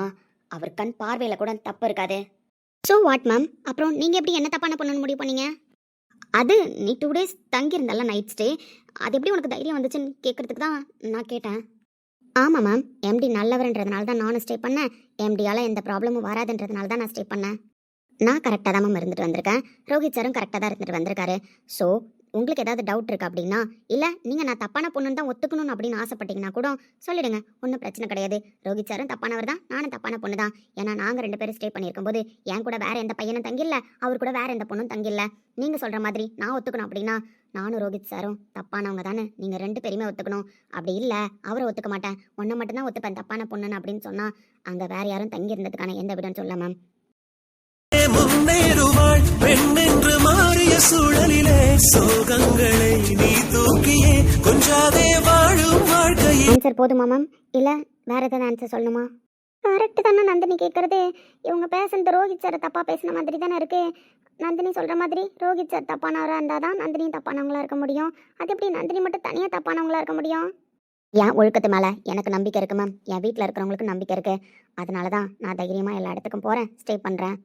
S4: அவர் கண் பார்வையில் கூட தப்பு இருக்காது. ஸோ வாட் மேம், அப்புறம் நீங்கள் எப்படி என்ன தப்பான பொண்ணுன்னு முடிவு பண்ணீங்க? அது நீ 2 days தங்கியிருந்தல்ல நைட் ஸ்டே, அது எப்படி உனக்கு தைரியம் வந்துச்சுன்னு கேட்குறதுக்கு தான் நான் கேட்டேன். ஆமாம் மேம், எம்டி நல்லவர்ன்றதுனால தான் நானும் ஸ்டே பண்ணேன், எம்டியால் எந்த ப்ராப்ளமும் வராதுன்றதுனால தான் நான் ஸ்டே பண்ணேன். நான் கரெக்டாக தான் மேம் இருந்துட்டு வந்திருக்கேன், ரோஹித் சாரும் கரெக்டாக தான் இருந்துட்டு வந்திருக்காரு. ஸோ உங்களுக்கு ஏதாவது டவுட் இருக்குது அப்படின்னா, இல்லை நீங்கள் நான் தப்பான பொண்ணுன்னு தான் ஒத்துக்கணும்னு அப்படின்னு ஆசைப்பட்டீங்கன்னா கூட சொல்லிடுங்க, ஒன்றும் பிரச்சனை கிடையாது. ரோஹித் சாரும் தப்பானவர் தான், நானும் தப்பான பொண்ணு தான். ஏன்னா நாங்கள் 2 பேரும் ஸ்டே பண்ணியிருக்கும் போது என் கூட வேறு எந்த பையனும் தங்கில்ல, அவர் கூட வேறு எந்த பொண்ணும் தங்கில்ல. நீங்கள் சொல்கிற மாதிரி நான் ஒத்துக்கணும் அப்படின்னா நானும் ரோஹித் சாரும் தப்பானவங்க தானே நீங்கள் 2 பேருமே ஒத்துக்கணும். அப்படி இல்லை அவரை ஒத்துக்க மாட்டேன், ஒன்றை மட்டும்தான் ஒத்துப்பேன் தப்பான பொண்ணுன்னு அப்படின்னு சொன்னால் அங்கே வேற யாரும் தங்கியிருந்ததுக்கான எந்த விடன்னு சொல்ல மேம்.
S1: முன்னேறுவாள் பெண் என்று மாறிய சூழலிலே சோகங்களை நீ தூக்கியே கொஞ்சாதே வாழும் வாழ்க்கையில்.
S4: ஆன்சர் போதுமா மேம், இல்லை வேற ஏதாவது ஆன்சர் சொல்லணுமா? கரெக்டு தானே நந்தினி கேட்குறது. இவங்க பேசுறது ரோஹித் சாரை தப்பாக பேசின மாதிரி தானே இருக்கு. நந்தினி சொல்கிற மாதிரி ரோஹித் சார் தப்பானவராக இருந்தால் தான் நந்தினி தப்பானவங்களா இருக்க முடியும். அது எப்படி நந்தினி மட்டும் தனியாக தப்பானவங்களா இருக்க முடியும்? என் ஒழுக்கத்து மேலே எனக்கு நம்பிக்கை இருக்குது மேம், என் வீட்டில் இருக்கிறவங்களுக்கு நம்பிக்கை இருக்குது. அதனால தான் நான் தைரியமாக எல்லா இடத்துக்கும் போகிறேன், ஸ்டே பண்ணுறேன்.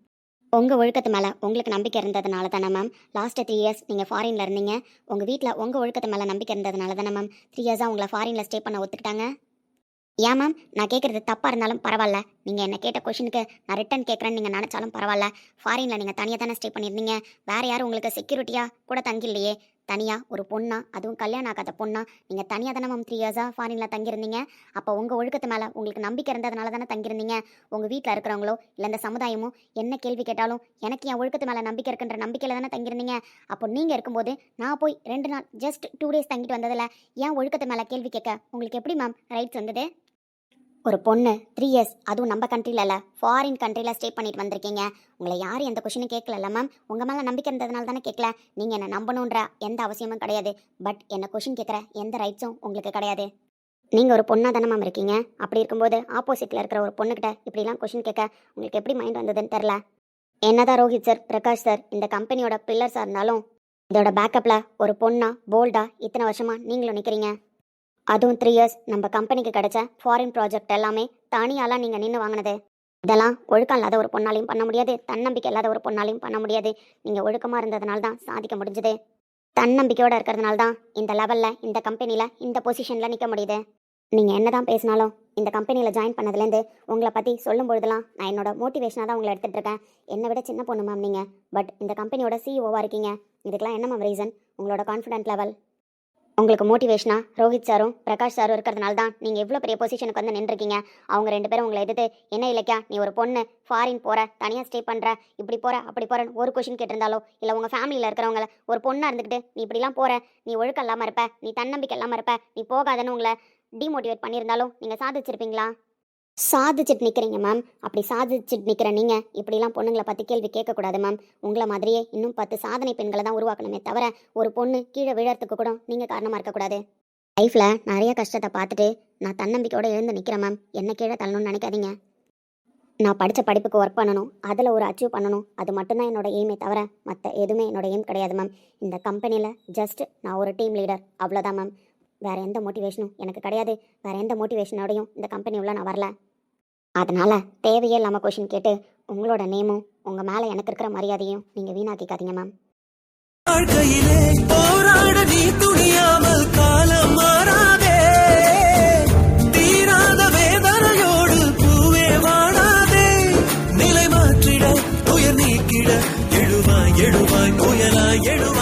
S4: உங்கள் ஒழுக்கத்து மேலே உங்களுக்கு நம்பிக்கை இருந்ததுனால தானே மேம் லாஸ்ட் 3 இயர்ஸ் நீங்கள் ஃபாரினில் இருந்தீங்க. உங்கள் வீட்டில் உங்கள் ஒழுக்கத்து மேலே நம்பிக்கை இருந்ததுனால தானே மேம் 3 இயர்ஸாக உங்களை ஃபாரினில் ஸ்டே பண்ண ஒத்துக்கிட்டாங்க. ஏன் மேம் நான் கேட்குறது தப்பாக இருந்தாலும் பரவாயில்ல, நீங்கள் என்ன கேட்ட கொஷனுக்கு நான் ரிட்டன் கேட்குறேன்னு நீங்கள் நினச்சாலும் பரவாயில்ல. ஃபாரினில் நீங்கள் தனியாக தானே ஸ்டே பண்ணியிருந்தீங்க, வேறு யாரும் உங்களுக்கு செக்யூரிட்டியாக கூட தங்கில்லையே. தனியாக ஒரு பொண்ணா, அதுவும் கல்யாணம் ஆகாத பொண்ணா, நீங்கள் தனியாக தானே மேம் 3 இயர்ஸாக ஃபாரினில் தங்கியிருந்தீங்க. அப்போ உங்கள் ஒழுக்கத்து மேலே உங்களுக்கு நம்பிக்கை இருந்ததுனால தானே தங்கியிருந்தீங்க. உங்கள் வீட்டில் இருக்கிறவங்களோ இல்லை இந்த சமுதாயமோ என்ன கேள்வி கேட்டாலும் எனக்கு என் ஒழுக்கத்து மேலே நம்பிக்கை இருக்குன்ற நம்பிக்கையில் தானே தங்கியிருந்தீங்க. அப்போ நீங்கள் இருக்கும்போது நான் போய் 2 நாள் ஜஸ்ட் 2 டேஸ் தங்கிட்டு வந்ததில் என் ஒழுக்கத்து மேலே கேள்வி கேட்க உங்களுக்கு எப்படி மேம் ரைட்ஸ் வந்தது? ஒரு பொண்ணு 3 இயர்ஸ், அதுவும் நம்ம கண்ட்ரியில் இல்லை ஃபாரின் கண்ட்ரியில் ஸ்டே பண்ணிட்டு வந்திருக்கீங்க. உங்களை யாரும் எந்த கொஷினும் கேட்கல மேம், உங்கள் மேலே நம்பிக்கை இருந்ததுனால தானே கேட்கல. நீங்கள் என்னை நம்பணுன்ற எந்த அவசியமும் கிடையாது. பட் என்னை கொஷின் கேட்குற எந்த ரைட்ஸும் உங்களுக்கு கிடையாது. நீங்கள் ஒரு பொண்ணாக தானே மேம் இருக்கீங்க. அப்படி இருக்கும்போது ஆப்போசிட்டில் இருக்கிற ஒரு பொண்ணுக்கிட்ட இப்படிலாம் கொஷின் கேட்க உங்களுக்கு எப்படி மைண்ட் வந்ததுன்னு தெரில. என்னதான் ரோஹித் சார், பிரகாஷ் சார் இந்த கம்பெனியோட பில்லர்ஸாக இருந்தாலும் இதோட பேக்கப்பில் ஒரு பொண்ணா போல்டா இத்தனை வருஷமாக நீங்களும் நிற்கிறீங்க. அதுவும் 3 இயர்ஸ் நம்ம கம்பெனிக்கு கிடைச்ச ஃபாரின் ப்ராஜெக்ட் எல்லாமே தனியாலாம் நீங்கள் நின்று வாங்கினது. இதெல்லாம் ஒழுக்கம் இல்லாத ஒரு பொண்ணாலையும் பண்ண முடியாது, தன்னம்பிக்கை இல்லாத ஒரு பொண்ணாலையும் பண்ண முடியாது. நீங்கள் ஒழுக்கமாக இருந்ததுனால தான் சாதிக்க முடிஞ்சது. தன்னம்பிக்கையோடு இருக்கிறதுனால தான் இந்த லெவலில் இந்த கம்பெனியில் இந்த பொசிஷனில் நிற்க முடியுது. நீங்கள் என்ன தான் பேசினாலும் இந்த கம்பெனியில் ஜாயின் பண்ணதுலேருந்து உங்களை பற்றி சொல்லும் பொழுதுலாம் நான் என்னோட மோட்டிவேஷனாக தான் உங்களை எடுத்துகிட்டு இருக்கேன். என்னை விட சின்ன பொண்ணு மேம் நீங்கள், பட் இந்த கம்பெனியோட சிஇஓவாக இருக்கீங்க. இதுக்கெல்லாம் என்ன மேம் ரீசன்? உங்களோட கான்ஃபிடென்ட் லெவல். உங்களுக்கு மோட்டிவேஷனாக ரோஹித் சாரும் பிரகாஷ் சாரும் இருக்கிறதுனால தான் நீங்கள் இவ்வளோ பெரிய பொசிஷனுக்கு வந்து நின்றுருக்கீங்க. அவங்க 2 பேரும் உங்களை எதிர்த்து என்ன இலக்கியா நீ ஒரு பொண்ணு ஃபாரின் போகிற, தனியாக ஸ்டே பண்ணுற, இப்படி போகிற அப்படி போகிறேன்னு ஒரு கொஷின் கேட்டிருந்தாலோ, இல்லை உங்கள் ஃபேமிலியில் இருக்கிறவங்கள ஒரு பொண்ணாக இருந்துக்கிட்டு நீ இப்படிலாம் போகிற, நீ ஒழுக்கம் இல்லாமல் இருப்ப, நீ தன்னம்பிக்கை இல்லாமல் இருப்ப, நீ போகாதன்னு உங்களை டிமோட்டிவேட் பண்ணியிருந்தாலும் நீங்கள் சாதிச்சிருப்பீங்களா? சாதிச்சுட்டு நிற்கிறீங்க மேம். அப்படி சாதிச்சுட்டு நிற்கிற நீங்கள் இப்படிலாம் பொண்ணுங்களை பற்றி கேள்வி கேட்கக்கூடாது மேம். உங்களை மாதிரியே இன்னும் 10 சாதனை பெண்களை தான் உருவாக்கணுமே தவிர ஒரு பொண்ணு கீழே விழறதுக்கு கூட நீங்கள் காரணமாக இருக்கக்கூடாது. லைஃப்பில் நிறைய கஷ்டத்தை பார்த்துட்டு நான் தன்னம்பிக்கையோடு எழுந்து நிற்கிறேன் மேம். என்ன கீழே தள்ளணும்னு நினைக்காதீங்க. நான் படித்த படிப்புக்கு ஒர்க் பண்ணணும், அதில் ஒரு அச்சீவ் பண்ணணும், அது மட்டும்தான் என்னோட எய்மே தவிர மற்ற எதுவுமே என்னோட எய்ம் கிடையாது மேம். இந்த கம்பெனியில் ஜஸ்ட் நான் ஒரு டீம் லீடர், அவ்வளோதான் மேம். வேறு எந்த மோட்டிவேஷனும் எனக்கு கிடையாது. வேறு எந்த மோட்டிவேஷனோடையும் இந்த கம்பெனி உள்ள நான் வரல. அதனால் தேவையே இல்லாமல் கொஷின் கேட்டு உங்களோட நேமும் உங்கள் மேலே எனக்கு இருக்கிற மரியாதையும் நீங்கள் வீணாக்கிக்காதீங்க மேம்.
S1: வாழ்க்கையிலே போராட நீ துணியாமல் காலம் மாறாதே, தீராத வேதனையோடு பூவே வாழாதே. நிலை மாற்றிட துயர் நீக்கிட எழுவாய் எழுவாய் புயலாய் எழுவாய்.